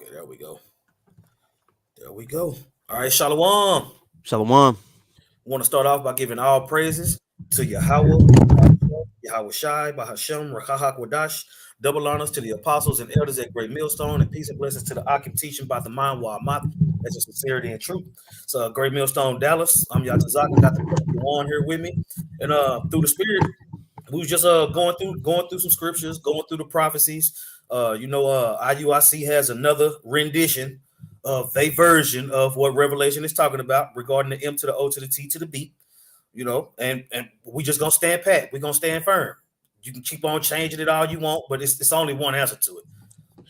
Okay, there we go. There we go. All right, Shalom. Shalom. Want to start off by giving all praises to Yahweh, Yahweh Shai, Bahashem, Rakahak Wadash. Double honors to the apostles and elders at Great Millstone, and peace and blessings to the Akim teaching by the mind while Amat, as a sincerity and truth. So, Great Millstone, Dallas. I'm Yatazak. I got the brother on here with me, and through the Spirit, we was just going through some scriptures, going through the prophecies. IUIC has another rendition of a version of what Revelation is talking about regarding the M to the O to the T to the B. And we just gonna stand pat. We're gonna stand firm. You can keep on changing it all you want, but it's only one answer to it.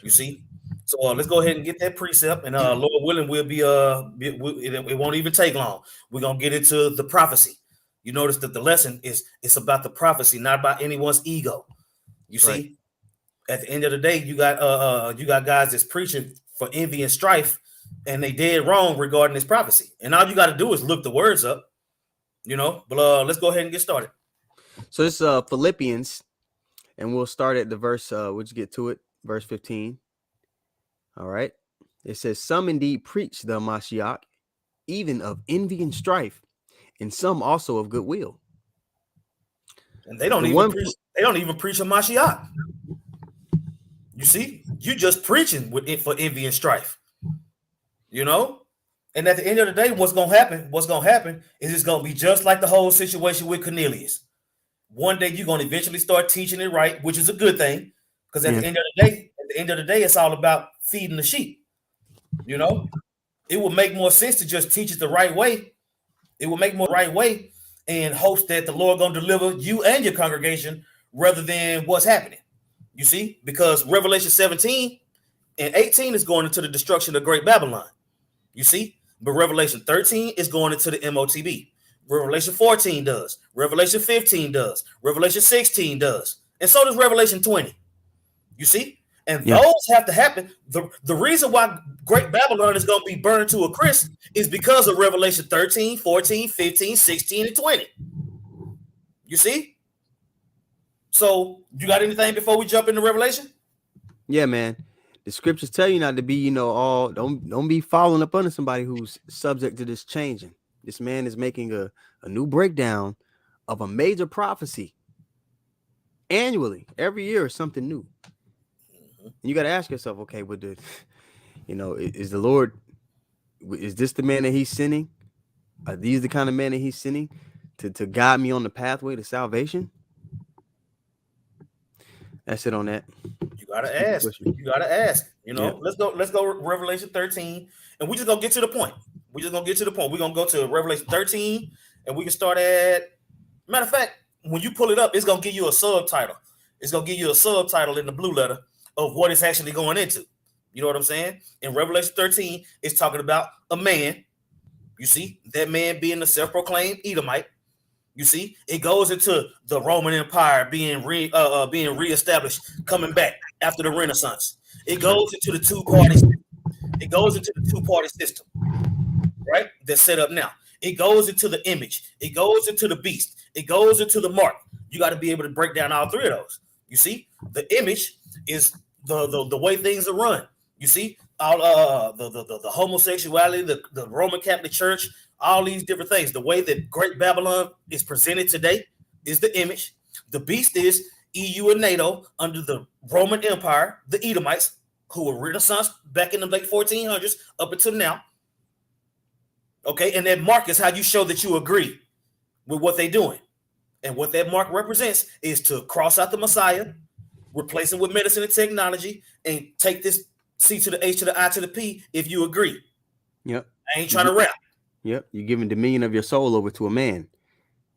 You see. So let's go ahead and get that precept, and Lord willing, it won't even take long. We're gonna get into the prophecy. You notice that the lesson it's about the prophecy, not about anyone's ego. You see, Right. at the end of the day, you got guys that's preaching for envy and strife, and they did wrong regarding this prophecy. And all you got to do is look the words up, But let's go ahead and get started. So this is Philippians, and we'll start at the verse. We'll just get to it, verse 15. All right. It says, "Some indeed preach the Mashiach, even of envy and strife, and some also of goodwill." And they don't even preach a Mashiach. You see, you just preaching with it for envy and strife. And at the end of the day, what's gonna happen is it's gonna be just like the whole situation with Cornelius. One day you're gonna eventually start teaching it right, which is a good thing, because at the end of the day, it's all about feeding the sheep. It would make more sense to just teach it the right way. It will make more right way and hopes that the Lord gonna deliver you and your congregation rather than what's happening. You see, because Revelation 17 and 18 is going into the destruction of Great Babylon. You see, but Revelation 13 is going into the MOTB. Revelation 14 does. Revelation 15 does. Revelation 16 does. And so does Revelation 20. You see? And those have to happen. The reason why Great Babylon is going to be burned to a crisp is because of Revelation 13, 14, 15, 16, and 20. You see? So, you got anything before we jump into Revelation? Yeah, man. The scriptures tell you not to be, don't be following up under somebody who's subject to this changing. This man is making a new breakdown of a major prophecy annually. Every year is something new. And you got to ask yourself, okay, is the Lord, is this the man that he's sending? Are these the kind of men that he's sending to guide me on the pathway to salvation? That's it on that. You gotta ask. Let's go Revelation 13, and we just gonna get to the point. We're gonna go to Revelation 13, and we can start at. Matter of fact, when you pull it up, it's gonna give you a subtitle. It's gonna give you a subtitle in the blue letter of what it's actually going into. You know what I'm saying? In Revelation 13, it's talking about a man. You see, that man being the self-proclaimed Edomite. You see, it goes into the Roman Empire being reestablished, coming back after the Renaissance. It goes into the two-party. It goes into the two-party system, right? That's set up now. It goes into the image. It goes into the beast. It goes into the mark. You got to be able to break down all three of those. You see, the image is the way things are run. You see, all the homosexuality, the Roman Catholic Church. All these different things. The way that Great Babylon is presented today is the image. The beast is EU and NATO under the Roman Empire, the Edomites, who were Renaissance back in the late 1400s up until now. Okay, and that mark is how you show that you agree with what they're doing. And what that mark represents is to cross out the Messiah, replace him with medicine and technology, and take this C to the H to the I to the P if you agree. Yep. I ain't trying to rap. Yep, you're giving dominion of your soul over to a man.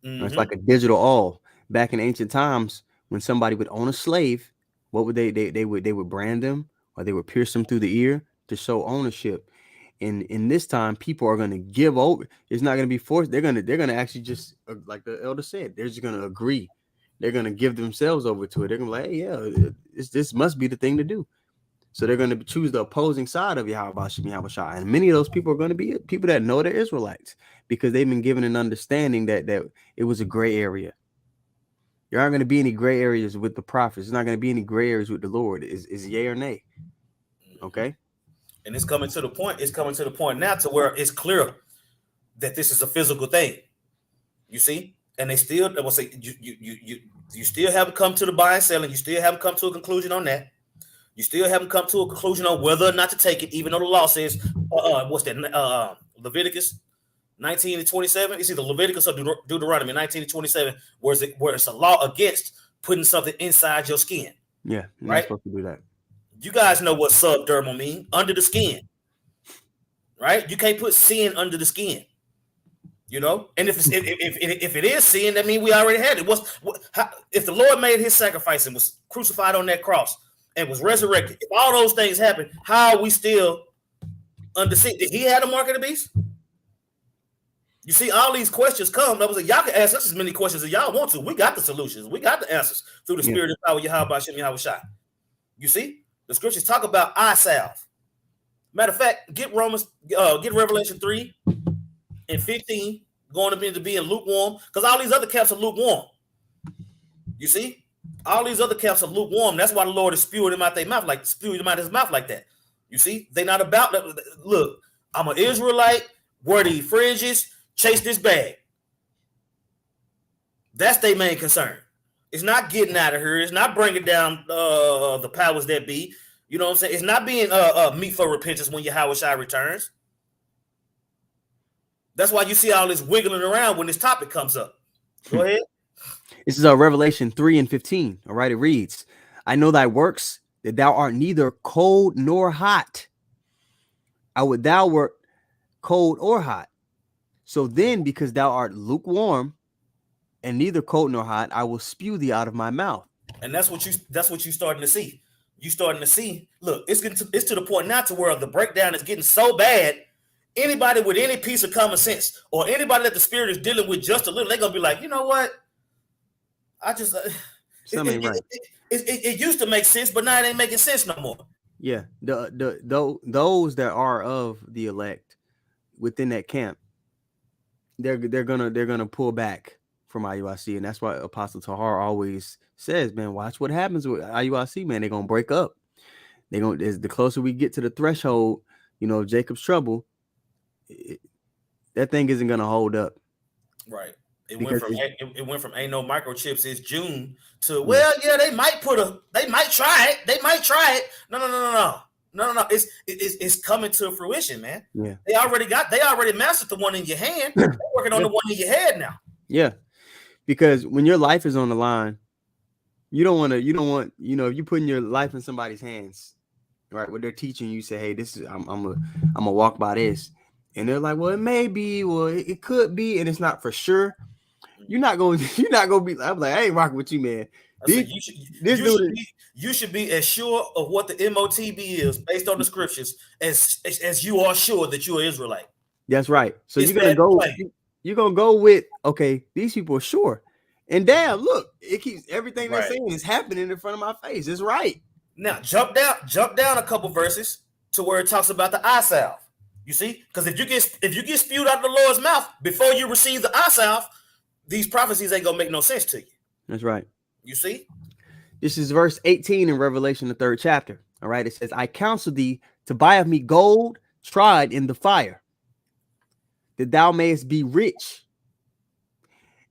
Mm-hmm. It's like a digital all. Back in ancient times, when somebody would own a slave, what would they would brand them, or they would pierce them through the ear to show ownership. And in this time, people are going to give over. It's not going to be forced. They're going to actually just, like the elder said, they're just going to agree. They're going to give themselves over to it. They're going to be like, hey, yeah, this must be the thing to do. So they're going to choose the opposing side of Yahweh Shai. And many of those people are going to be people that know they're Israelites because they've been given an understanding that it was a gray area. There aren't going to be any gray areas with the prophets. There's not going to be any gray areas with the Lord. Is yay or nay. Okay. And it's coming to the point. It's coming to the point now to where it's clear that this is a physical thing. You see, and they will say you still haven't come to the buy and selling. You still haven't come to a conclusion on that. You still haven't come to a conclusion on whether or not to take it, even though the law says, what's that? Leviticus 19 and 27. It's either Leviticus or Deuteronomy 19 and 27, where it's a law against putting something inside your skin. Yeah, you're not supposed to do that. You guys know what subdermal means, under the skin, right? You can't put sin under the skin, you know. And if it is sin, that means we already had it. If the Lord made his sacrifice and was crucified on that cross and was resurrected, if all those things happen, how are we still under sin? Did he have the mark of the beast? You see, all these questions come. That was y'all can ask us as many questions as y'all want to. We got the solutions. We got the answers through the Spirit of power, Yahweh Shem Yahweh Shai. You see, the scriptures talk about eye salve. Matter of fact, get Revelation 3 and 15 going to be in lukewarm, because all these other camps are lukewarm. You see, all these other camps are lukewarm. That's why the Lord is spewing them out their mouth, like spewing them out his mouth like that. You see, they not about that. Look, I'm an Israelite. Wear the fringes. Chase this bag. That's their main concern. It's not getting out of here. It's not bringing down the powers that be. You know what I'm saying? It's not being meet for repentance when Yahweh Shai returns. That's why you see all this wiggling around when this topic comes up. Go ahead. This is Revelation 3 and 15. All right, it reads, I know thy works, that thou art neither cold nor hot. I would thou wert cold or hot. So then, because thou art lukewarm and neither cold nor hot, I will spew thee out of my mouth. And that's what you starting to see. You starting to see. Look, it's to the point now to where the breakdown is getting so bad. Anybody with any piece of common sense or anybody that the Spirit is dealing with just a little, they're gonna be like, you know what? I just it used to make sense, but now it ain't making sense no more. Yeah, those that are of the elect within that camp, they're gonna pull back from IUIC, and that's why Apostle Tahar always says, man, watch what happens with IUIC, man. They're gonna break up. The closer we get to the threshold, you know, Jacob's trouble, that thing isn't gonna hold up. Right. It went from ain't no microchips is June to they might try it. They might try it. No. It's coming to fruition, man. Yeah. They already mastered the one in your hand. They're working on the one in your head now. Yeah. Because when your life is on the line, you don't want, if you're putting your life in somebody's hands, right? What they're teaching you, say, hey, this is I'm gonna walk by this. And they're like, well, it may be, well, it could be, and it's not for sure. You're not gonna be. I'm like, I ain't rocking with you, man. You should be as sure of what the MOTB is based on the scriptures as you are sure that you're an Israelite. That's right. So you're gonna go with, okay, these people are sure. And damn, look, it keeps everything they're saying is happening in front of my face. It's right. Now jump down a couple verses to where it talks about the eye salve. You see, because if you get spewed out of the Lord's mouth before you receive the eye salve, these prophecies ain't gonna make no sense to you. That's right. You see? This is verse 18 in Revelation, the 3rd chapter. All right. It says, I counsel thee to buy of me gold tried in the fire, that thou mayest be rich,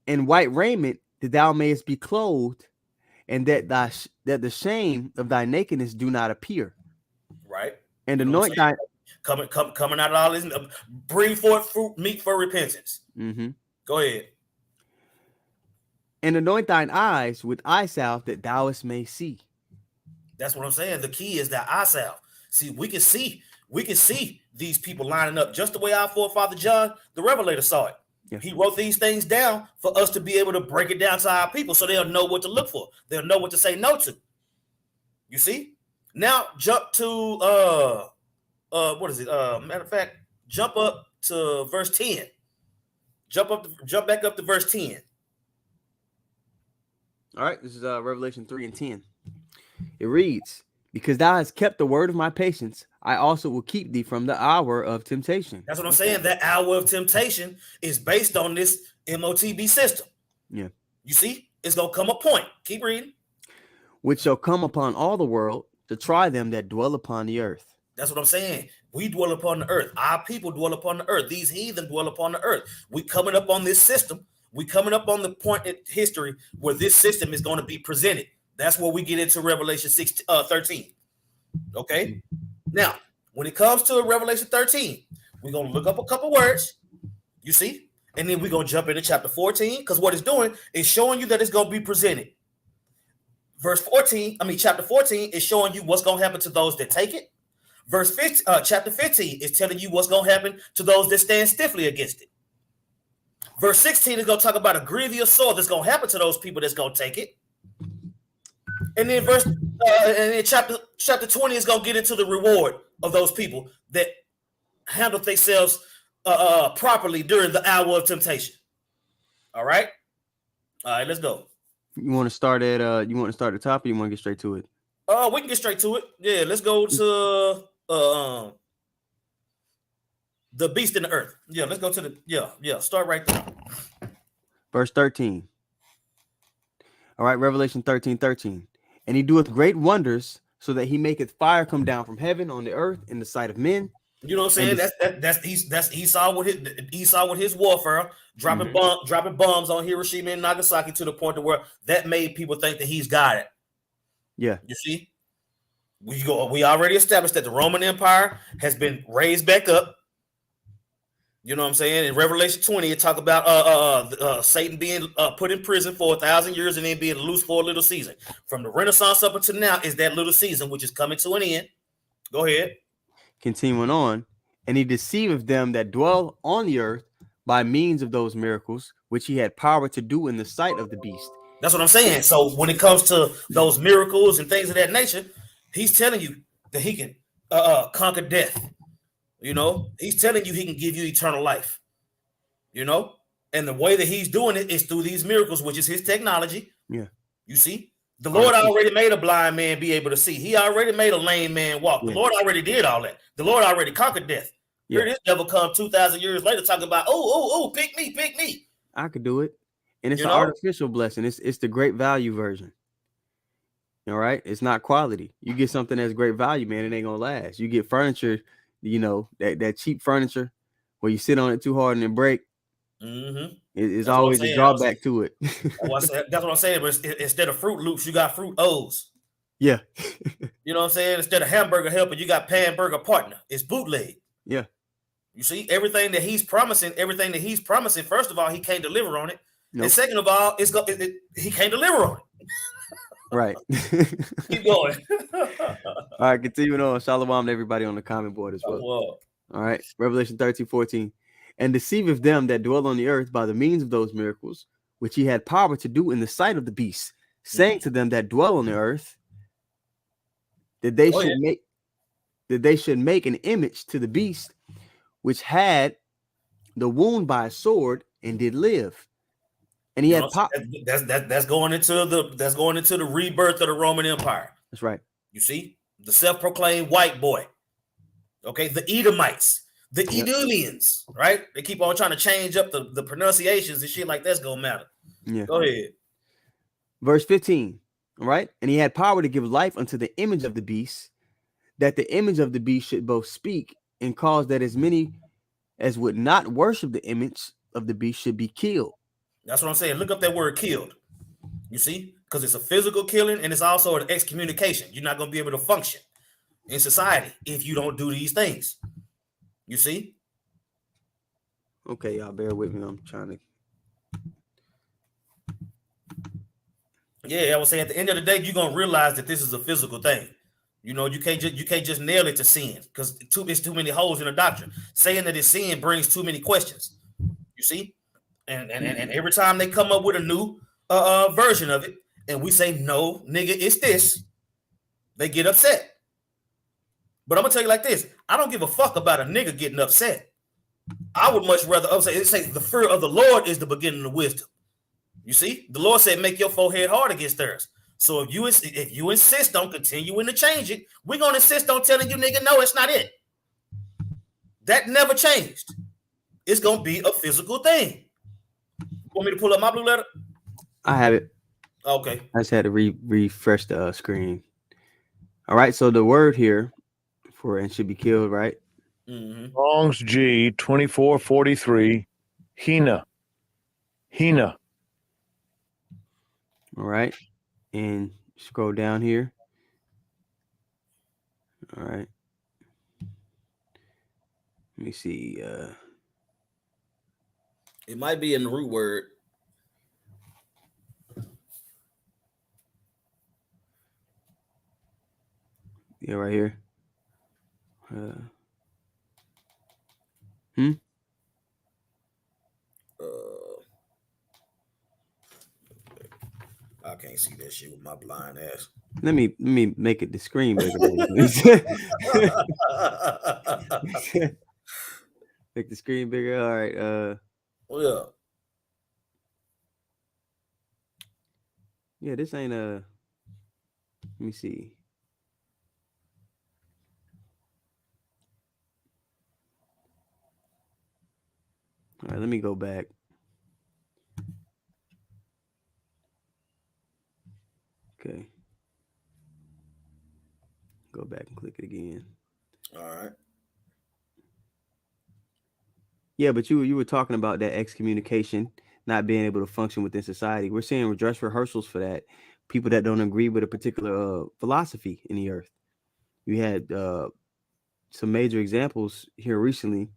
and white raiment, that thou mayest be clothed, and that the shame of thy nakedness do not appear. Right. And anoint thy coming out of all this, bring forth fruit meet for repentance. Mm-hmm. Go ahead. And anoint thine eyes with eye salve, that thou may see. That's what I'm saying. The key is that eye salve. See, we can see these people lining up just the way our forefather John, the Revelator, saw it. Yeah. He wrote these things down for us to be able to break it down to our people so they'll know what to look for. They'll know what to say no to. You see? Now jump to what is it? Matter of fact, jump up to verse 10. Jump back up to verse 10. All right, this is Revelation 3 and 10. It reads, because thou hast kept the word of my patience, I also will keep thee from the hour of temptation. That's what I'm saying. That hour of temptation is based on this MOTB system. Yeah. You see, it's going to come a point. Keep reading. Which shall come upon all the world to try them that dwell upon the earth. That's what I'm saying. We dwell upon the earth. Our people dwell upon the earth. These heathen dwell upon the earth. We coming up on this system. We coming up on the point in history where this system is going to be presented. That's where we get into Revelation 13. Okay. Now, when it comes to Revelation 13, we're going to look up a couple words. You see? And then we're going to jump into chapter 14, because what it's doing is showing you that it's going to be presented. Chapter 14 is showing you what's going to happen to those that take it. Chapter 15 is telling you what's going to happen to those that stand stiffly against it. Verse 16 is going to talk about a grievous sword that's going to happen to those people that's going to take it. And then chapter 20 is going to get into the reward of those people that handle themselves properly during the hour of temptation. All right, let's go. You want to start at the top, or you want to get straight to it? We can get straight to it. Yeah, let's go to the beast in the earth. Yeah, let's go to the start right there. Verse 13. All right, Revelation 13:13. And he doeth great wonders, so that he maketh fire come down from heaven on the earth in the sight of men. You know what I'm saying? That's Esau with his warfare, dropping bombs on Hiroshima and Nagasaki to the point to where that made people think that he's got it. Yeah. You see? We already established that the Roman Empire has been raised back up. You know what I'm saying? In Revelation 20, it talk about Satan being put in prison for 1,000 years and then being loose for a little season. From the Renaissance up until now is that little season, which is coming to an end. Go ahead. Continuing on, and he deceiveth them that dwell on the earth by means of those miracles which he had power to do in the sight of the beast. That's what I'm saying. So when it comes to those miracles and things of that nature, he's telling you that he can conquer death. You know, he's telling you he can give you eternal life. You know, and the way that he's doing it is through these miracles, which is his technology. Yeah. You see, the Lord already made a blind man be able to see. He already made a lame man walk. The Lord already did all that. The Lord already conquered death. Here this devil come 2,000 years later talking about, pick me. I could do it. And it's an artificial blessing. It's the great value version. All right. It's not quality. You get something that's great value, man. It ain't gonna last. You get furniture, you know, that cheap furniture where you sit on it too hard and it break. Mm-hmm. It's always a drawback to it. That's what I'm saying. But instead of Fruit Loops, you got Fruit O's. Yeah. You know what I'm saying? Instead of Hamburger Helper, you got Pan Burger Partner. It's bootleg. Yeah. You see, everything that he's promising, first of all, he can't deliver on it. Nope. And second of all, he can't deliver on it. Right. Keep going. All right, continuing on. Shalom to everybody on the comment board as well. All right. Revelation 13:14. And deceiveth them that dwell on the earth by the means of those miracles, which he had power to do in the sight of the beast, saying to them that dwell on the earth, that they should make an image to the beast, which had the wound by a sword and did live. And he had that's going into the rebirth of the Roman Empire. That's right. You see, the self-proclaimed white boy. Okay, the Edomites, the Edomians, right? They keep on trying to change up the pronunciations and shit like that's gonna matter. Yeah. Go ahead. Verse 15. All right. And he had power to give life unto the image of the beast, that the image of the beast should both speak and cause that as many as would not worship the image of the beast should be killed. That's what I'm saying. Look up that word killed. You see? Because it's a physical killing and it's also an excommunication. You're not going to be able to function in society if you don't do these things. You see? Okay, y'all bear with me. I'm trying to. Yeah, I was saying at the end of the day, you're going to realize that this is a physical thing. You know, you can't just nail it to sin because it's too many holes in the doctrine. Saying that it's sin brings too many questions. You see? And every time they come up with a new version of it, and we say, no, nigga, it's this, they get upset. But I'm going to tell you like this. I don't give a fuck about a nigga getting upset. I would much rather say the fear of the Lord is the beginning of wisdom. You see? The Lord said, make your forehead hard against theirs. So if you insist on continuing to change it, we're going to insist on telling you, nigga, no, it's not it. That never changed. It's going to be a physical thing. Want me to pull up my blue letter? I have it. Okay. I just had to refresh the screen. All right. So the word here for and should be killed, right? Mm-hmm. Strong's G 2443. Hina. All right. And scroll down here. All right. Let me see. It might be in the root word. Yeah, right here. I can't see that shit with my blind ass. Let me make it the screen bigger. Make the screen bigger. All right. Yeah. Yeah, this ain't let me see. All right, let me go back. Okay. Go back and click it again. All right. Yeah, but you were talking about that excommunication, not being able to function within society. We're seeing dress rehearsals for that. People that don't agree with a particular philosophy in the earth. You had some major examples here recently,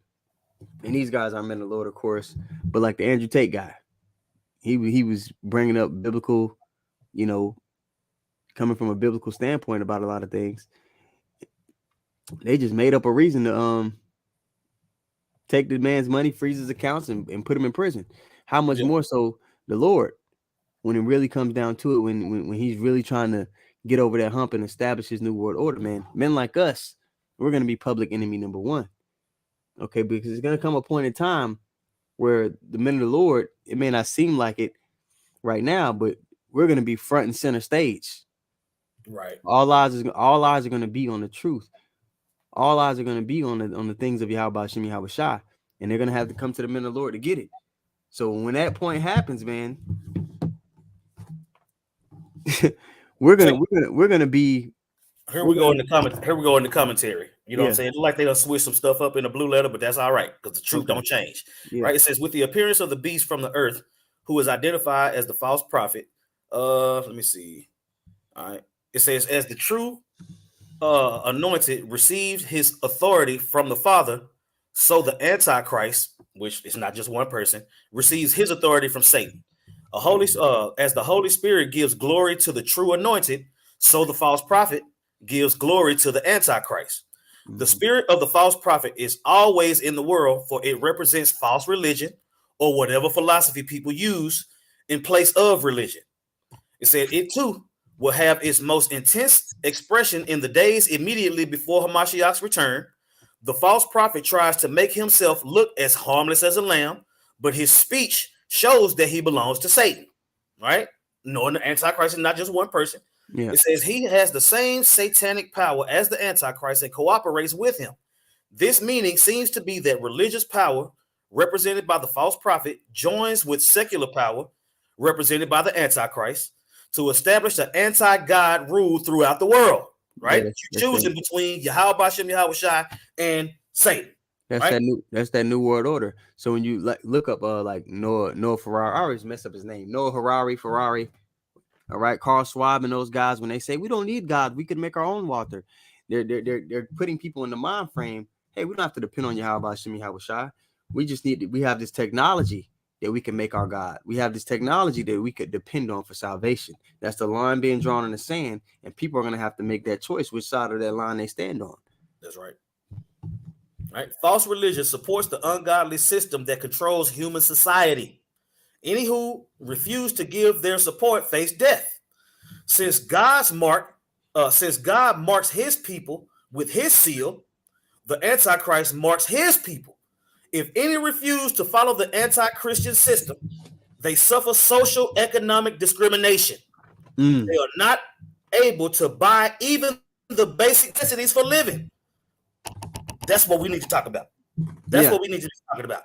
and these guys aren't men of the Lord, of course, but like the Andrew Tate guy, he was bringing up biblical, coming from a biblical standpoint about a lot of things. They just made up a reason to take the man's money, freeze his accounts, and put him in prison. How much more so the Lord, when it really comes down to it, when he's really trying to get over that hump and establish his new world order, man, men like us, we're going to be public enemy number one. Okay, because it's going to come a point in time where the men of the Lord, it may not seem like it right now, but we're going to be front and center stage. Right. All eyes are going to be on the truth. All eyes are going to be on the things of Yahweh Shem Yahweh Shai, and they're going to have to come to the men of the Lord to get it. So when that point happens, man, we're gonna be. Here we go in the commentary. You know what I'm saying? It's like they done switch some stuff up in the blue letter, but that's all right because the truth don't change. Yeah. Right? It says, with the appearance of the beast from the earth, who is identified as the false prophet. Let me see. All right. It says, as the true anointed received his authority from the Father, so the Antichrist, which is not just one person, receives his authority from Satan. As the Holy Spirit gives glory to the true anointed, so the false prophet gives glory to the Antichrist. Mm-hmm. The spirit of the false prophet is always in the world, for it represents false religion or whatever philosophy people use in place of religion. It said it too will have its most intense expression in the days immediately before Hamashiach's return. The false prophet tries to make himself look as harmless as a lamb, but his speech shows that he belongs to Satan, right? Knowing the Antichrist is not just one person. Yeah. It says he has the same satanic power as the Antichrist and cooperates with him. This meaning seems to be that religious power, represented by the false prophet, joins with secular power, represented by the Antichrist, to establish the anti-God rule throughout the world, right? Yeah, you're choosing between Yahweh Shem Yahweh Shai and Satan. That's right? That's that new world order. So when you look up like Noah Ferrari, I always mess up his name. Noah Ferrari. All right, Carl Schwab and those guys, when they say we don't need God, we can make our own water. They're putting people in the mind frame. Hey, we don't have to depend on Yahweh Shem Yahweh Shai. We have this technology that we can make our God. We have this technology that we could depend on for salvation. That's the line being drawn in the sand, and people are going to have to make that choice which side of that line they stand on. That's right. Right. False religion supports the ungodly system that controls human society. Any who refuse to give their support face death. Since God marks his people with his seal, the Antichrist marks his people. If any refuse to follow the anti-Christian system, they suffer social economic discrimination. They are not able to buy even the basic necessities for living. That's what we need to talk about. That's what we need to be talking about.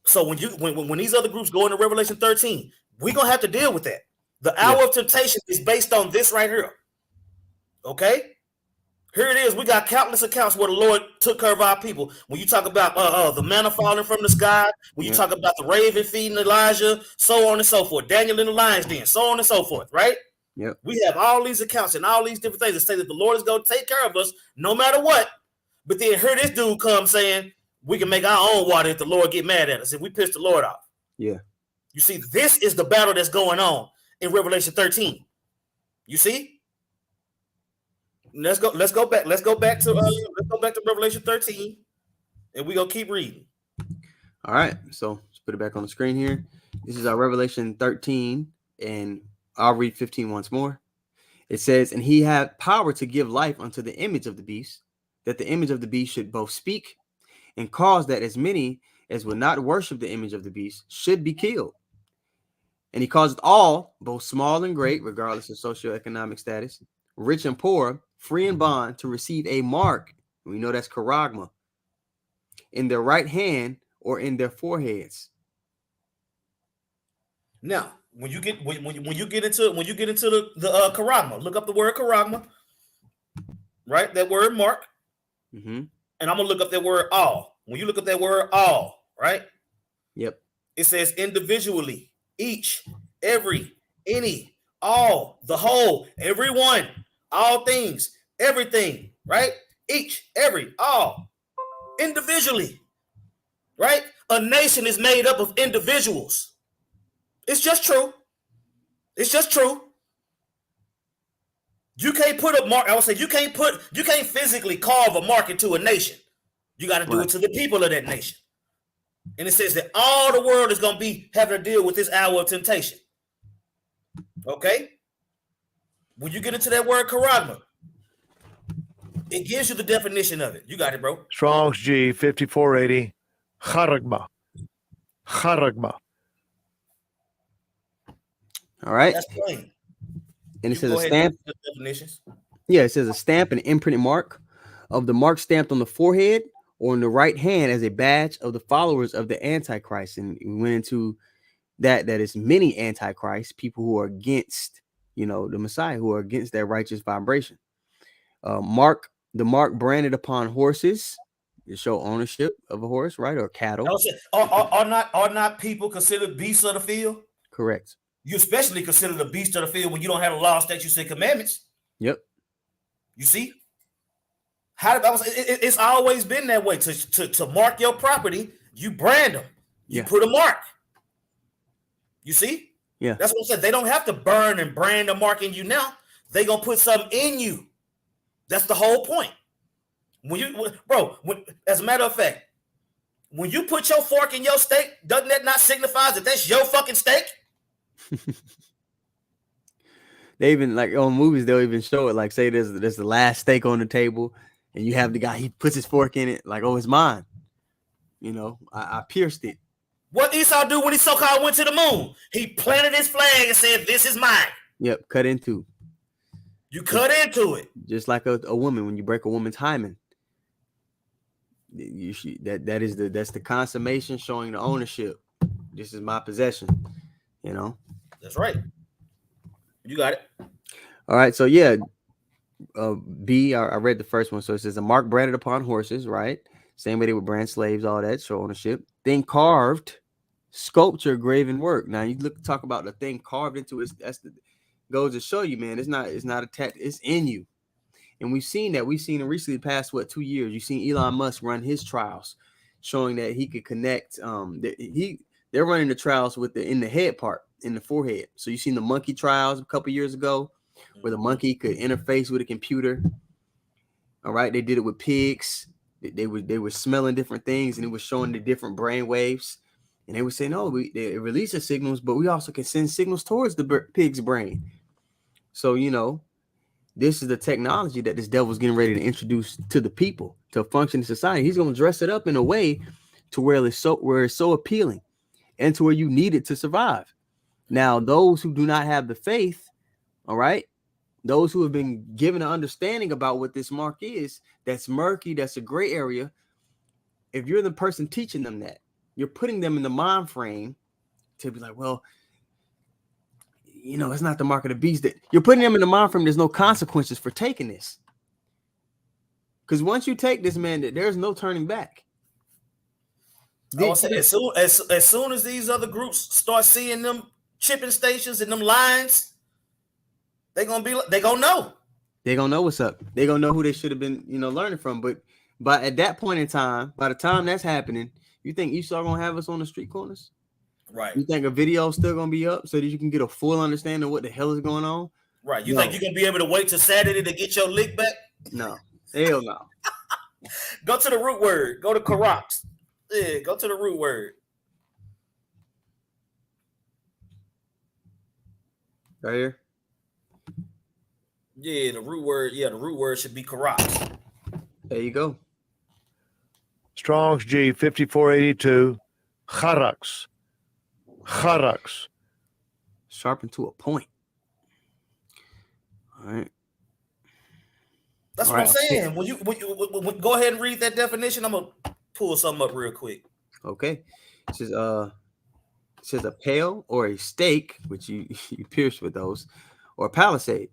So when these other groups go into Revelation 13, we're gonna have to deal with that. The hour of temptation is based on this right here. Okay? Here it is. We got countless accounts where the Lord took care of our people. When you talk about the manna falling from the sky, when you talk about the raven feeding Elijah, so on and so forth, Daniel in the lion's den, so on and so forth, right? Yep. We have all these accounts and all these different things that say that the Lord is going to take care of us no matter what. But then here this dude comes saying we can make our own water if the Lord get mad at us, if we piss the Lord off. Yeah. You see, this is the battle that's going on in Revelation 13. You see? Let's go back to Revelation 13, and we're gonna keep reading. All right, so let's put it back on the screen here. This is our Revelation 13, and I'll read 15 once more. It says, and he had power to give life unto the image of the beast, that the image of the beast should both speak and cause that as many as would not worship the image of the beast should be killed. And he caused all, both small and great, regardless of socioeconomic status, rich and poor, free and bond, to receive a mark. We know that's charagma, in their right hand or in their foreheads. Now, when you get into the charagma, look up the word charagma, right? That word mark, and I'm gonna look up that word all. When you look up that word all, right? Yep. It says individually, each, every, any, all, the whole, everyone, all things, everything, right? Each, every, all, individually, right? A nation is made up of individuals. It's just true. It's just true. You can't put a mark. I would say you can't physically carve a mark into a nation. You got to do it to the people of that nation. And it says that all the world is going to be having to deal with this hour of temptation. Okay? When you get into that word charagma, it gives you the definition of it. You got it, bro. Strong's G 5480. Charagma. Charagma. All right. That's plain. And it says a stamp. Definitions. Yeah, it says a stamp and imprinted mark of the mark stamped on the forehead or in the right hand as a badge of the followers of the Antichrist. And we went into that is many Antichrists, people who are against, the Messiah, who are against that righteous vibration. The mark branded upon horses to show ownership of a horse, right? Or cattle. Are not people considered beasts of the field? Correct. You especially consider the beast of the field when you don't have a law, statutes, and commandments. Yep. You see? It's always been that way. To mark your property, you brand them. You put a mark. You see? Yeah. That's what I said. They don't have to burn and brand a mark in you now. They're going to put something in you. That's the whole point. As a matter of fact, when you put your fork in your steak, doesn't that not signify that that's your fucking steak? They even, like, on movies, they'll even show it, like, say there's the last steak on the table and you have the guy, he puts his fork in it like, oh, it's mine. I pierced it. What Esau do when he so-called went to the moon? He planted his flag and said, this is mine. Yep, cut into. You cut into it. Just like a woman, when you break a woman's hymen. That's the consummation, showing the ownership. This is my possession. That's right. You got it. All right. So yeah, B. I read the first one. So it says a mark branded upon horses, right? Same way they would brand slaves, all that, show ownership. Then carved, sculpture, graven work. Now you talk about the thing carved into it. Goes to show you, man. It's not attached. It's in you. And we've seen that. We've seen in recently past 2 years. You've seen Elon Musk run his trials, showing that he could connect. They're running the trials in the head part, in the forehead. So you've seen the monkey trials a couple years ago, where the monkey could interface with a computer. All right, they did it with pigs. They were smelling different things, and it was showing the different brain waves. And they were saying, they release the signals, but we also can send signals towards the pig's brain. So this is the technology that this devil's getting ready to introduce to the people, to function in society. He's going to dress it up in a way to where it's so appealing and to where you need it to survive. Now, those who do not have the faith, all right, those who have been given an understanding about what this mark is, that's murky, that's a gray area. If you're the person teaching them that, you're putting them in the mind frame to be like, well, it's not the mark of the beast. That you're putting them in the mind frame. There's no consequences for taking this. Because once you take this, man, there's no turning back. I was saying, as soon as these other groups start seeing them chipping stations and them lines, they gonna know. They're gonna know what's up. They're gonna know who they should have been, learning from. But at that point in time, by the time that's happening, you think Esau gonna have us on the street corners? Right. You think a video is still gonna be up so that you can get a full understanding of what the hell is going on? Right. You think you're gonna be able to wait till Saturday to get your lick back? No. Hell no. Go to the root word. Go to Karox. Yeah, go to the root word. Right here. Yeah, the root word. Yeah, the root word should be Karox. There you go. Strong's G 5482. Charax. Sharpened to a point. All right. That's what I'm saying. When you go ahead and read that definition, I'm gonna pull something up real quick. Okay. It says a pale or a stake, which you pierce with those, or a palisade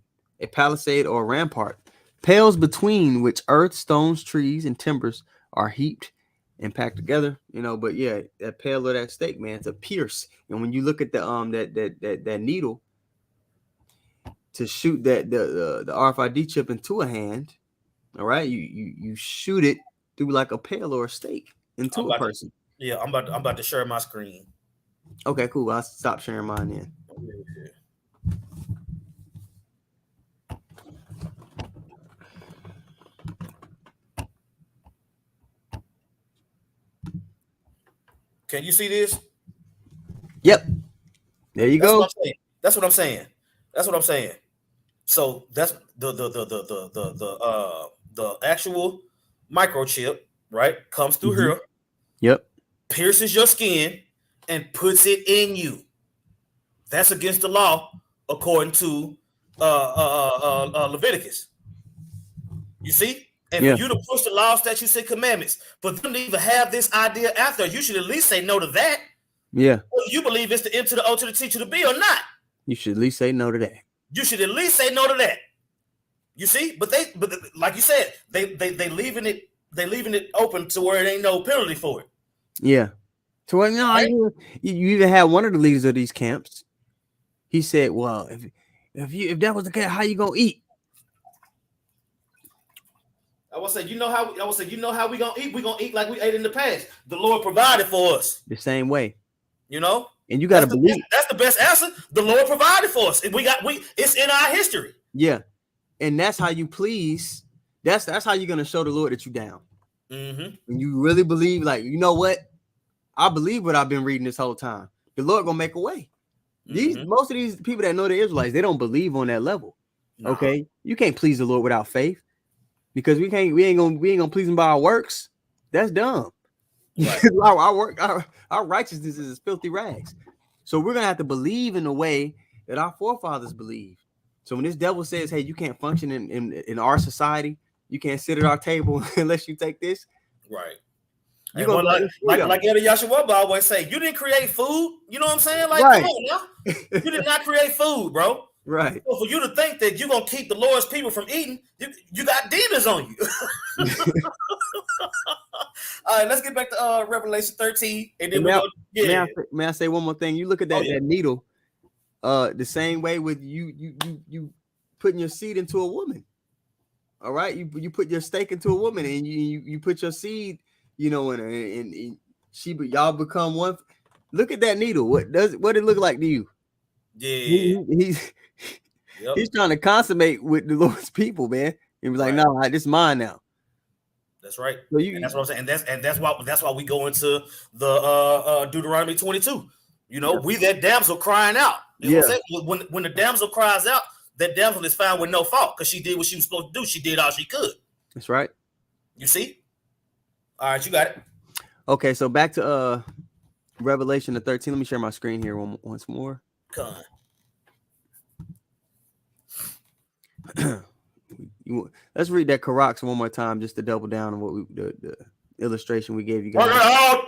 or a rampart, pales between which earth, stones, trees, and timbers are heaped and packed together. But yeah, that pale or that stake, man, it's a pierce. And when you look at the that needle to shoot the RFID chip into a hand, all right, you shoot it through like a pale or a stake into a person. I'm about to share my screen. Okay, cool. I'll stop sharing mine then. Can you see this? Yep. There you go. That's what I'm saying. So that's the actual microchip, right? Comes through here. Yep. Pierces your skin and puts it in you. That's against the law, according to Leviticus. You see? And for you to push the law, statutes, and commandments, for them to even have this idea after, you should at least say no to that. Yeah. Whether you believe it's the M to the O to the T to the B or not. You should at least say no to that. You should at least say no to that. You see? But like you said, they leaving it open to where it ain't no penalty for it. Yeah. So you even had one of the leaders of these camps. He said, "Well, if that was the case, how you gonna eat?" I will say, you know how we gonna eat? We gonna eat like we ate in the past. The Lord provided for us. The same way. And you gotta believe that's the best answer. The Lord provided for us. It's in our history. Yeah. And that's how you please. That's how you're gonna show the Lord that you down. Mm-hmm. When you really believe, like, you know what? I believe what I've been reading this whole time. The Lord gonna make a way. Most of these people that know the Israelites, they don't believe on that level. Nah. Okay, you can't please the Lord without faith, because we ain't gonna please him by our works. That's dumb. Right. our righteousness is filthy rags. So we're gonna have to believe in the way that our forefathers believed. So when this devil says, "Hey, you can't function in our society, you can't sit at our table unless you take this," right? And like Elder Yashua always say, you didn't create food. You know what I'm saying? Like, right. Come on now. You did not create food, bro. Right. So for you to think that you're gonna keep the Lord's people from eating, you got demons on you. All right, let's get back to Revelation 13, and then may I say one more thing? You look at that needle, the same way with you putting your seed into a woman. All right, you put your stake into a woman, and you put your seed, in her, and y'all become one. Look at that needle. What it look like to you? Yeah, he's trying to consummate with the Lord's people, man. He was like, "No, this is mine now." That's right. So and that's what I'm saying. And that's why we go into the Deuteronomy 22. We that damsel crying out. When the damsel cries out, that damsel is found with no fault, because she did what she was supposed to do. She did all she could. That's right. You see? All right, you got it. Okay, so back to Revelation 13. Let me share my screen here once more. Come on. Let's read that Karox one more time, just to double down on what the illustration we gave you guys.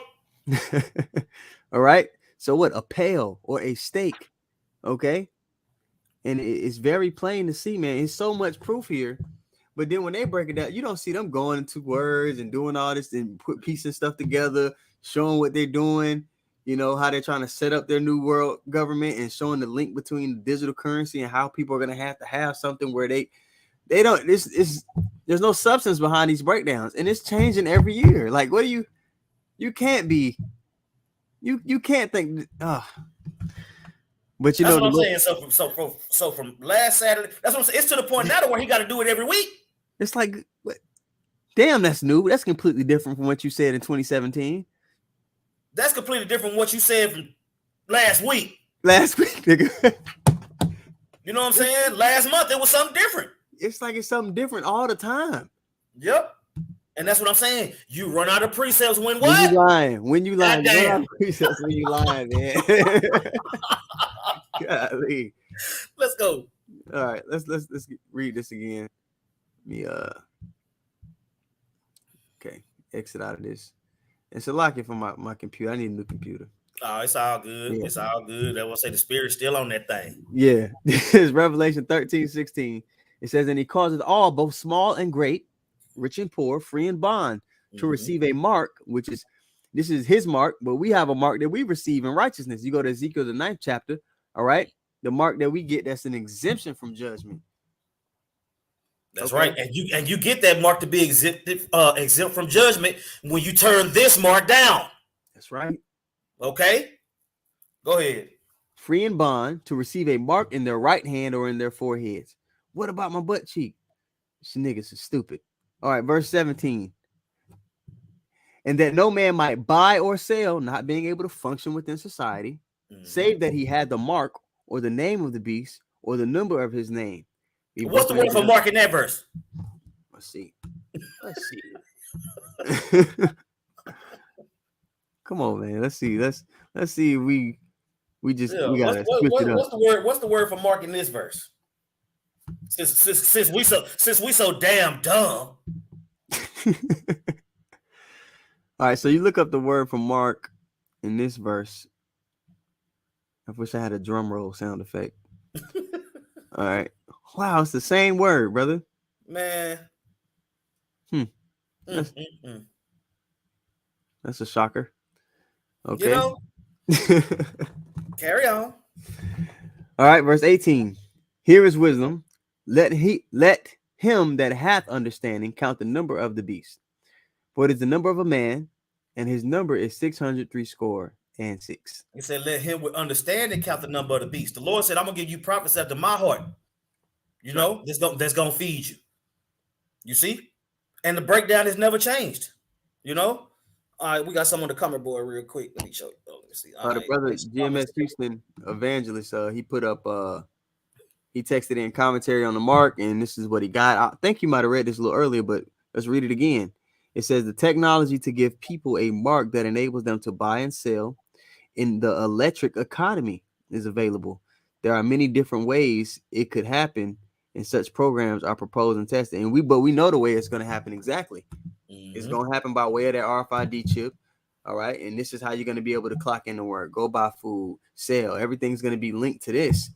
All right. So what? A pail or a stake. Okay. And it's very plain to see, man. It's so much proof here. But then when they break it down, you don't see them going into words and doing all this and piecing stuff together, showing what they're doing, you know, how they're trying to set up their new world government and showing the link between the digital currency and how people are going to have something where they don't, there's no substance behind these breakdowns, and it's changing every year. Like, what do you can't be, you can't think, but you that's know, what I'm saying. So from last Saturday, that's what I'm saying. It's to the point now to where he got to do it every week. It's like, damn, that's new. That's completely different from what you said in 2017. That's completely different from what you said from last week. Last week, nigga. You know what I'm saying? Last month it was something different. It's like it's something different all the time. Yep. And that's what I'm saying. You run out of precepts when what? When you lying. When you lying. Damn. Precepts when you lying, man. Golly. Let's go. All right, let's read this again. Okay, exit out of this. It's a lock it from my computer. I need a new computer. Oh, it's all good. Yeah. It's all good. I will say the spirit's still on that thing. Yeah. This is Revelation 13:16. It says, and he causes all, both small and great, rich and poor, free and bond, to receive a mark, this is his mark, but we have a mark that we receive in righteousness. You go to Ezekiel, the 9th chapter. All right. The mark that we get, that's an exemption from judgment. That's right. And you get that mark to be exempt from judgment when you turn this mark down. That's right. Okay. Go ahead. Free and bond, to receive a mark in their right hand or in their foreheads. What about my butt cheek? These niggas is stupid. All right, verse 17. And that no man might buy or sell, not being able to function within society, save that he had the mark or the name of the beast or the number of his name. What's the word for mark in that verse? Let's see. Come on, man. Let's see. Let's see. We gotta switch it up. What's the word for mark in this verse? Since we so damn dumb. All right, so you look up the word for mark in this verse. I wish I had a drum roll sound effect. All right. Wow, it's the same word, brother. Man. That's a shocker. Okay. You know, carry on. All right, verse 18. Here is wisdom. Let him that hath understanding count the number of the beast. For it is the number of a man, and his number is 666. He said, let him with understanding count the number of the beast. The Lord said, I'm going to give you prophets after my heart. You know, that's going to feed you. You see? And the breakdown has never changed. You know? All right, we got someone to come aboard real quick. Let me show you. Let me see. The brother GMS Houston evangelist, he put up, he texted in commentary on the mark, and this is what he got. I think you might have read this a little earlier, but let's read it again. It says the technology to give people a mark that enables them to buy and sell in the electric economy is available. There are many different ways it could happen, and such programs are proposed and tested. And we know the way it's going to happen exactly. It's going to happen by way of that RFID chip. All right. And this is how you're going to be able to clock in to work, go buy food, sell. Everything's going to be linked to this.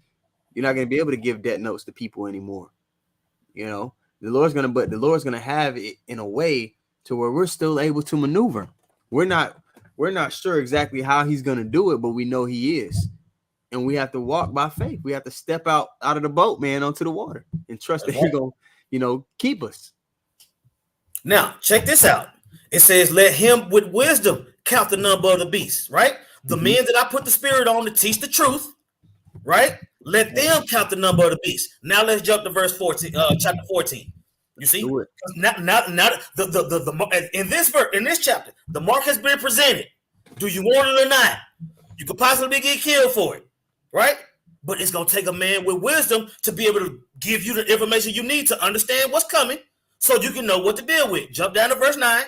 You're not going to be able to give debt notes to people anymore. You know, the Lord's going to have it in a way to where we're still able to maneuver. We're not sure exactly how he's going to do it, but we know he is. And we have to walk by faith. We have to step out of the boat, man, onto the water and trust that he's going to, keep us. Now, check this out. It says, let him with wisdom count the number of the beast, right? The men that I put the spirit on to teach the truth, right? Let them count the number of the beast. Now let's jump to verse 14, chapter 14. You see? Now in this chapter, the mark has been presented. Do you want it or not? You could possibly get killed for it, right? But it's going to take a man with wisdom to be able to give you the information you need to understand what's coming so you can know what to deal with. Jump down to verse 9.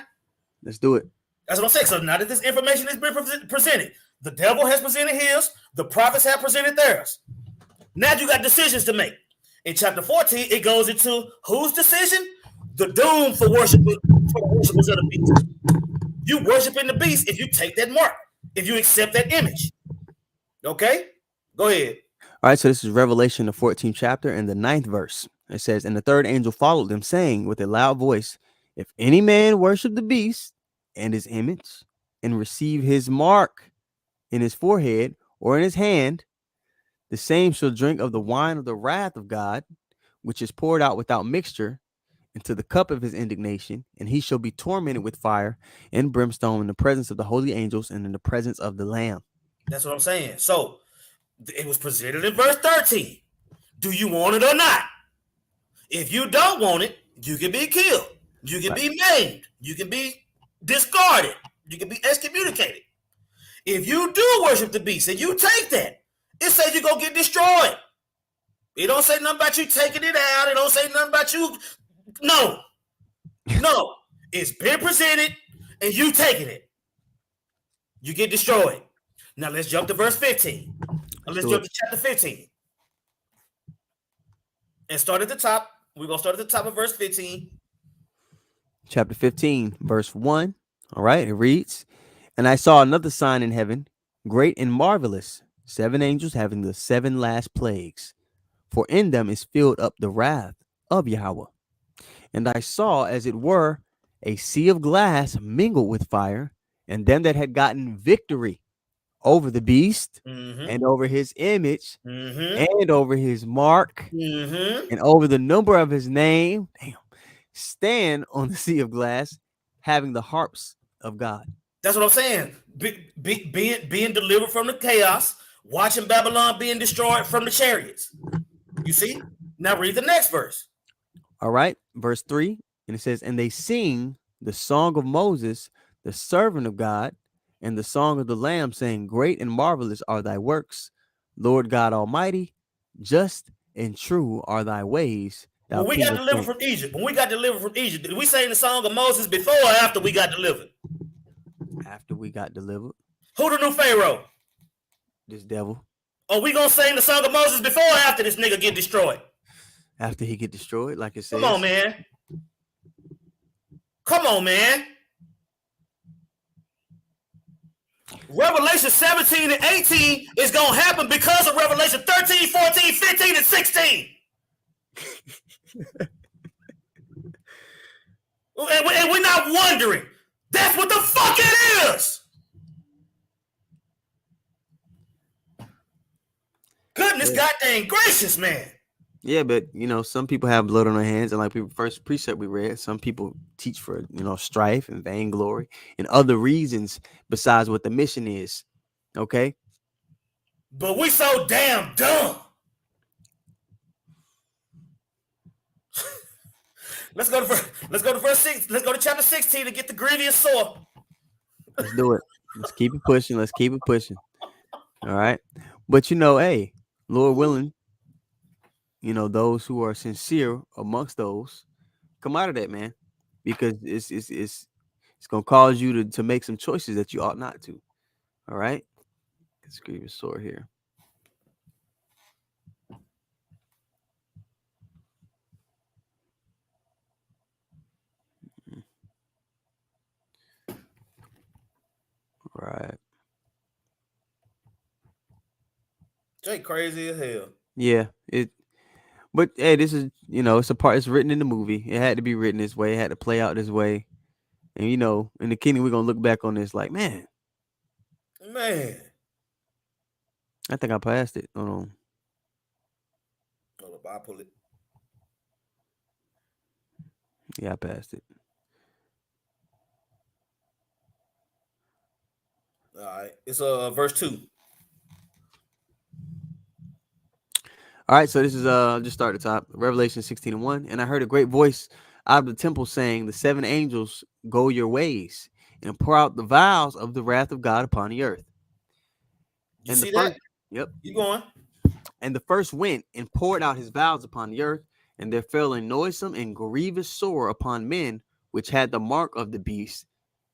Let's do it. That's what I'm saying. So now that this information has been presented, the devil has presented his, the prophets have presented theirs. Now you got decisions to make. In chapter 14, it goes into whose decision? The doom for worshipers of the beast. You worshiping the beast if you take that mark, if you accept that image. Okay? Go ahead. All right, so this is Revelation, the 14th chapter and the 9th verse. It says, and the third angel followed them, saying with a loud voice, if any man worship the beast and his image and receive his mark in his forehead or in his hand, the same shall drink of the wine of the wrath of God, which is poured out without mixture into the cup of his indignation, and he shall be tormented with fire and brimstone in the presence of the holy angels and in the presence of the Lamb. That's what I'm saying. So it was presented in verse 13. Do you want it or not? If you don't want it, you can be killed. You can be maimed. You can be discarded. You can be excommunicated. If you do worship the beast and you take that, it says you're going to get destroyed. It don't say nothing about you taking it out. It don't say nothing about you. No. It's been presented and you taking it. You get destroyed. Now let's jump to verse 15. Let's jump to chapter 15. And start at the top. We're going to start at the top of verse 15. Chapter 15, verse 1. All right, it reads, and I saw another sign in heaven, great and marvelous, 7 angels having the 7 last plagues, for in them is filled up the wrath of Yahweh. And I saw, as it were, a sea of glass mingled with fire, and them that had gotten victory over the beast and over his image and over his mark and over the number of his name, stand on the sea of glass, having the harps of God. That's what I'm saying. Being delivered from the chaos, watching Babylon being destroyed from the chariots. You see? Now read the next verse. All right, verse 3, and it says, and they sing the song of Moses, the servant of God, and the song of the Lamb, saying, great and marvelous are thy works, Lord God Almighty, just and true are thy ways. When we got delivered from Egypt, did we sing the song of Moses before or after we got delivered? After we got delivered. Who the new Pharaoh? This devil. Oh, we gonna sing the song of Moses before or after this nigga get destroyed? After he get destroyed, like it says. Come on, man. Revelation 17 and 18 is gonna happen because of Revelation 13, 14, 15, and 16. And we're not wondering. That's what the fuck it is. Goodness goddamn gracious, man. Yeah, but some people have blood on their hands, and like the first precept we read, some people teach for strife and vainglory and other reasons besides what the mission is. Okay, but we so damn dumb. Let's go to verse 6. Let's go to chapter 16 to get the grievous sore. Let's do it. Let's keep it pushing. All right, but hey, Lord willing. Those who are sincere amongst those come out of that, man, because it's going to cause you to make some choices that you ought not to. All right. Let's grievous sore here. All right. Jay crazy as hell. Yeah, but hey, this is it's a part. It's written in the movie. It had to be written this way. It had to play out this way. And in the kingdom, we're gonna look back on this like, man. I think I passed it. Hold on. I'll pull it. Yeah, I passed it. All right, it's verse 2. All right, so this is just start at the top. Revelation 16:1. And I heard a great voice out of the temple saying, the 7 angels go your ways and pour out the vials of the wrath of God upon the earth. You see that? Yep. Keep going. And the first went and poured out his vials upon the earth, and there fell a noisome and grievous sore upon men which had the mark of the beast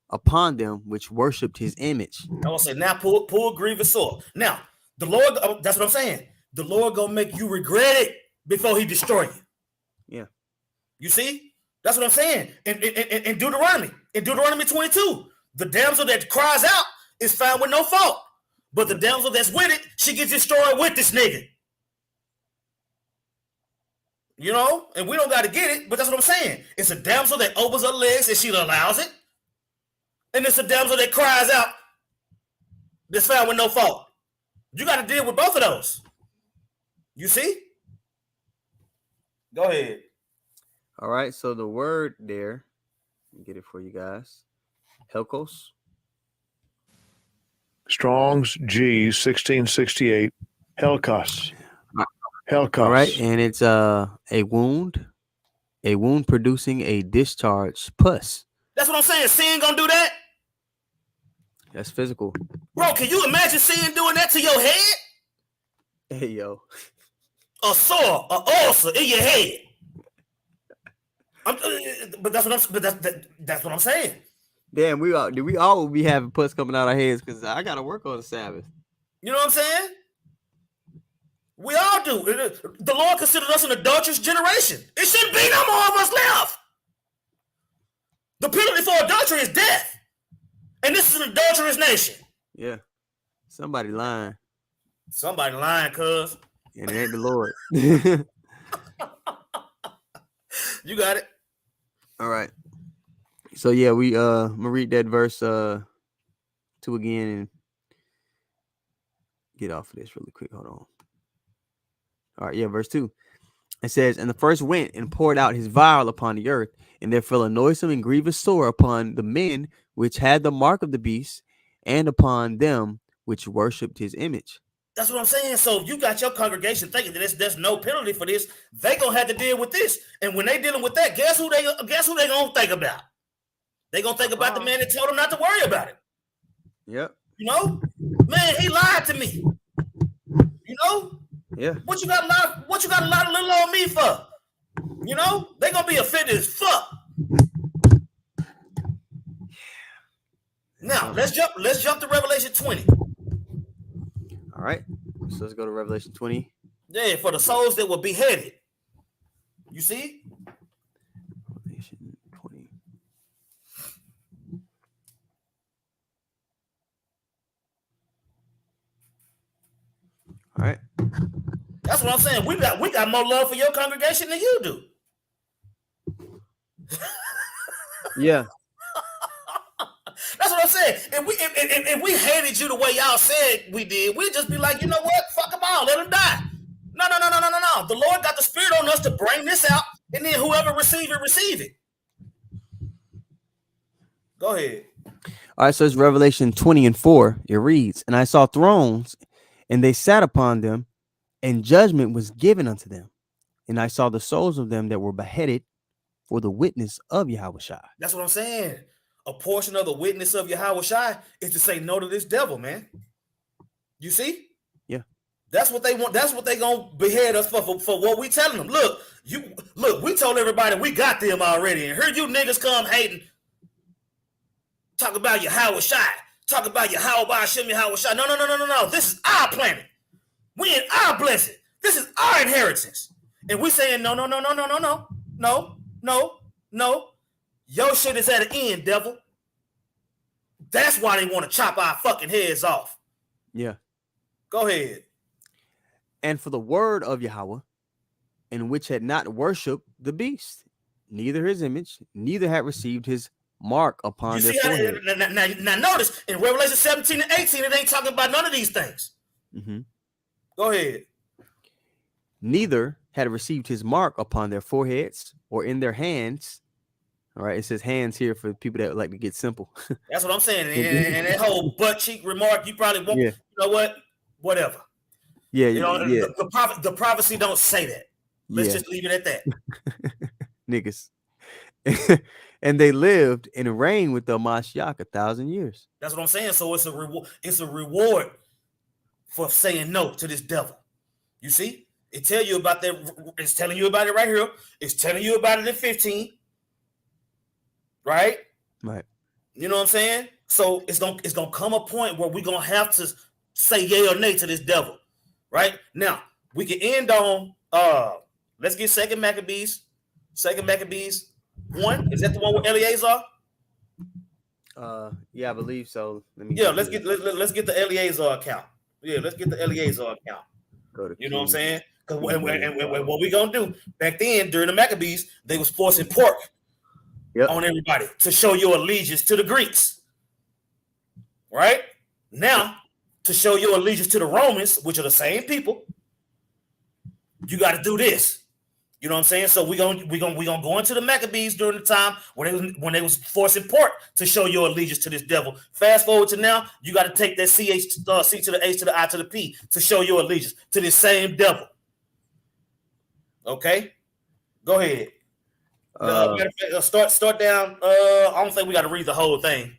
upon them, which worshipped his image. I will say, now pull grievous sore. Now, the Lord, that's what I'm saying. The Lord gonna make you regret it before he destroy you. Yeah. You see? That's what I'm saying. In Deuteronomy 22, the damsel that cries out is found with no fault. But the damsel that's with it, she gets destroyed with this nigga. You know, and we don't got to get it, but that's what I'm saying. It's a damsel that opens her legs and she allows it. And it's a damsel that cries out that's found with no fault. You got to deal with both of those. You see? Go ahead. All right. So the word there, let me get it for you guys. Helkos. Strong's G 1668. Helkos. Helkos. All right. And it's a wound producing a discharged pus. That's what I'm saying. Sin gonna do that? That's physical. Bro, can you imagine sin doing that to your head? Hey, yo. A sore, an ulcer in your head. That's what I'm saying. Damn, we all will be having pus coming out our heads because I gotta work on the Sabbath. You know what I'm saying? We all do. The Lord considered us an adulterous generation. It shouldn't be no more of us left. The penalty for adultery is death. And this is an adulterous nation. Yeah. Somebody lying. Somebody lying, cuz. And it ain't the Lord. You got it. All right. So yeah, I'm gonna read that verse 2 again and get off of this really quick. Hold on. All right, yeah, verse 2. It says, and the first went and poured out his vial upon the earth, and there fell a noisome and grievous sore upon the men which had the mark of the beast, and upon them which worshipped his image. That's what I'm saying. So if you got your congregation thinking that there's no penalty for this, they gonna have to deal with this. And when they dealing with that, guess who they gonna think about? They gonna think about the man that told them not to worry about it. Yep. You know, man, he lied to me. You know. Yeah. What you got a lot of little on me for? You know, they gonna be offended as fuck. Now let's jump to Revelation 20. All right. So let's go to Revelation 20. Yeah, for the souls that were beheaded. You see? Revelation 20. All right. That's what I'm saying. We got more love for your congregation than you do. Yeah. That's what I'm saying. If we hated you the way y'all said we did, we'd just be like, you know what? Fuck them all. Let them die. No. The Lord got the spirit on us to bring this out, and then whoever receive it. Go ahead. All right, so it's Revelation 20:4. It reads, and I saw thrones, and they sat upon them, and judgment was given unto them. And I saw the souls of them that were beheaded for the witness of Yahushua. That's what I'm saying. A portion of the witness of Yahushua is to say no to this devil, man. You see? Yeah. That's what they want. That's what they gonna behead us for what we telling them. Look, we told everybody we got them already, and here you niggas come hating. Talk about Yahushua. Talk about Yahushua. No. This is our planet. We in our blessing. This is our inheritance. And we saying no. Your shit is at an end, devil. That's why they want to chop our fucking heads off. Yeah. Go ahead. And for the word of Yahweh, in which had not worshipped the beast, neither his image, neither had received his mark upon their forehead. Now notice in Revelation 17 and 18, it ain't talking about none of these things. Mm-hmm. Go ahead. Neither had received his mark upon their foreheads or in their hands. All right, it says hands here for people that like to get simple. That's what I'm saying. And that whole butt cheek remark, you probably won't. Yeah. You know what? Whatever. Yeah, you know, the prophecy don't say that. Let's just leave it at that. Niggas. And they lived and reigned with the Mashiach 1,000 years. That's what I'm saying. So it's a reward. It's a reward for saying no to this devil. You see, it tell you about that. It's telling you about it right here. It's telling you about it in 15. Right. You know what I'm saying? So it's gonna come a point where we're gonna have to say yay or nay to this devil. Right now, we can end on let's get Second Maccabees 1. Is that the one with Eleazar? Yeah, I believe so. Let's get the Eleazar account. Yeah, let's get the Eleazar account. You know what I'm saying? Because what we gonna do back then during the Maccabees, they was forcing pork on everybody to show your allegiance to the Greeks. Right? Now, to show your allegiance to the Romans, which are the same people, you got to do this. You know what I'm saying? So we gonna go into the Maccabees during the time when they was forcing pork to show your allegiance to this devil. Fast forward to now, you got to take that C to the H to the I to the P to show your allegiance to this same devil. Okay, go ahead. Start down. I don't think we got to read the whole thing.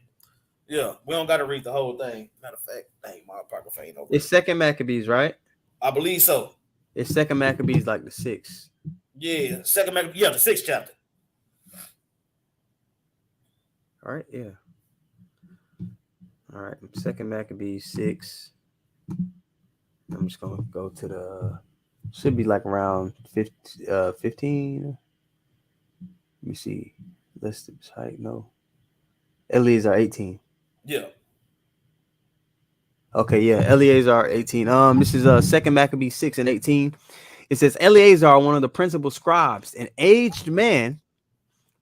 Yeah, we don't got to read the whole thing. Matter of fact, dang, my apocrypha ain't over. It's Second Maccabees, right? I believe so. It's Second Maccabees, like the 6th. Yeah, Second Maccabees. Yeah, the 6th chapter. All right, yeah. All right, Second Maccabees 6. I'm just gonna go to the. Should be like around 15. Let me see. Listed height. No. Eleazar 18. Yeah. Okay, yeah. Eleazar 18. This is Second Maccabees 6 and 18. It says Eleazar, one of the principal scribes, an aged man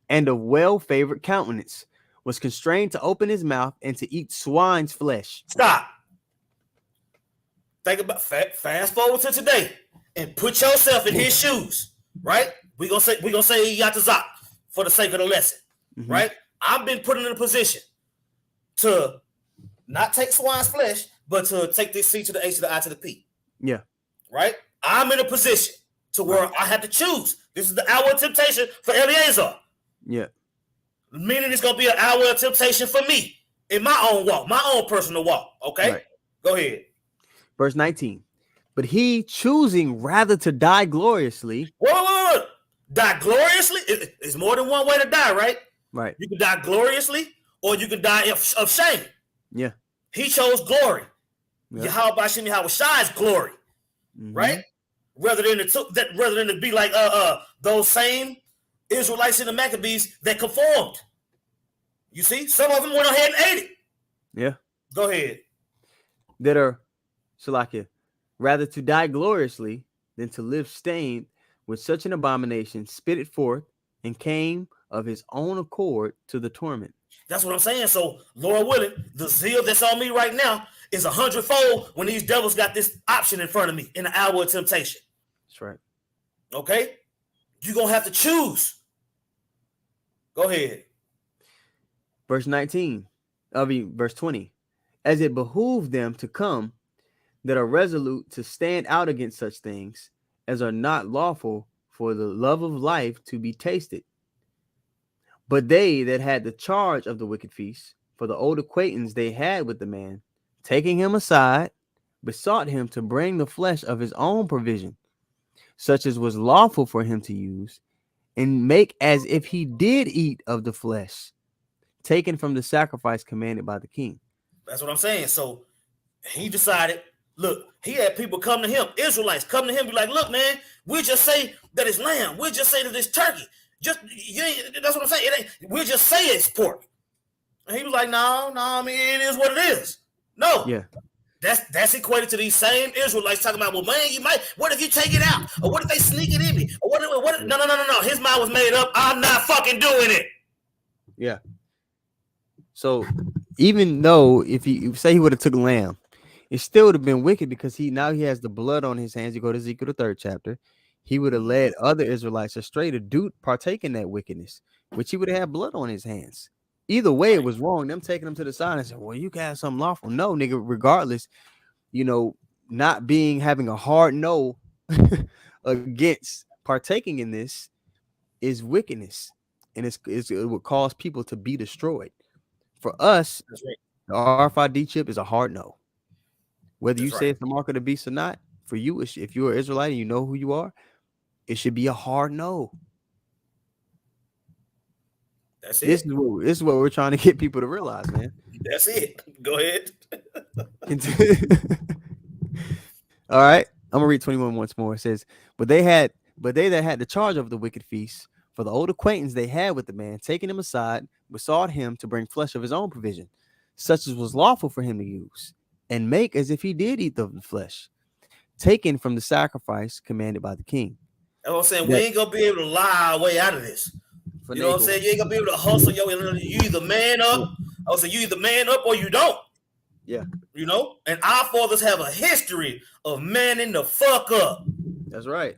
and of well-favored countenance, was constrained to open his mouth and to eat swine's flesh. Stop. Think about fast forward to today and put yourself in his shoes, right? We're gonna say Yatazak for the sake of the lesson, right? I've been put in a position to not take swine's flesh, but to take this C to the H to the I to the P. Yeah. Right? I'm in a position to where I have to choose. This is the hour of temptation for Eleazar. Yeah. Meaning it's going to be an hour of temptation for me in my own walk, my own personal walk. Okay? Right. Go ahead. Verse 19. But he, choosing rather to die gloriously. Whoa. Die gloriously? It's more than one way to die, right? Right. You can die gloriously or you can die of shame. Yeah. He chose glory. Yahweh Shem Yahweh Shai's glory. Right? Rather than to be like those same Israelites in the Maccabees that conformed. You see, some of them went ahead and ate it. Yeah. Go ahead. That are Shalakia, rather to die gloriously than to live stained with such an abomination, spit it forth, and came of his own accord to the torment. That's what I'm saying. So, Lord willing, the zeal that's on me right now is 100-fold when these devils got this option in front of me in the hour of temptation. That's right. Okay? You're going to have to choose. Go ahead. Verse 20. As it behooved them to come that are resolute to stand out against such things as are not lawful for the love of life to be tasted. But they that had the charge of the wicked feast, for the old acquaintance they had with the man, taking him aside, besought him to bring the flesh of his own provision, such as was lawful for him to use, and make as if he did eat of the flesh, taken from the sacrifice commanded by the king. That's what I'm saying. So he decided, look, he had people come to him, Israelites come to him, be like, look, man, we just say that it's lamb. We just say that it's turkey. That's what I'm saying. We'll just say it's pork. And he was like, no, I mean, it is what it is. No. Yeah. That's equated to these same Israelites talking about, well, man, what if you take it out? Or what if they sneak it in me? Or what? No. His mind was made up. I'm not fucking doing it. Yeah. So even though if he say he would have took lamb, it still would have been wicked because he has the blood on his hands. You go to Ezekiel the 3rd chapter. He would have led other Israelites astray to partake in that wickedness, which he would have had blood on his hands. Either way, it was wrong. Them taking him to the side and saying, well, you got something lawful. No, nigga, regardless, not having a hard no against partaking in this is wickedness. And it would cause people to be destroyed. For us, right. The RFID chip is a hard no. Whether you say it's the mark of the beast or not, for you, if you're an Israelite and you know who you are, it should be a hard no. That's it. This is what we're trying to get people to realize, man. That's it. Go ahead. All right. I'm gonna read 21 once more. It says, but they that had the charge of the wicked feast, for the old acquaintance they had with the man, taking him aside, besought him to bring flesh of his own provision, such as was lawful for him to use, and make as if he did eat of the flesh, taken from the sacrifice commanded by the king. That's what I'm saying. We ain't gonna be able to lie our way out of this. You know what I'm saying? You ain't gonna be able to hustle you either man up. I would say you either man up or you don't. Yeah. You know, and our fathers have a history of manning the fuck up. That's right.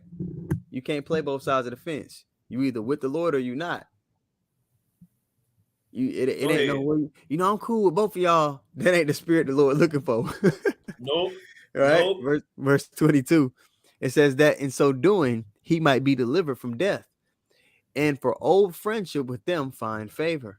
You can't play both sides of the fence. You either with the Lord or you not. It ain't no way. You know, I'm cool with both of y'all. That ain't the spirit the Lord looking for. Nope. Right? Nope. Verse 22. It says that in so doing, he might be delivered from death, and for old friendship with them find favor.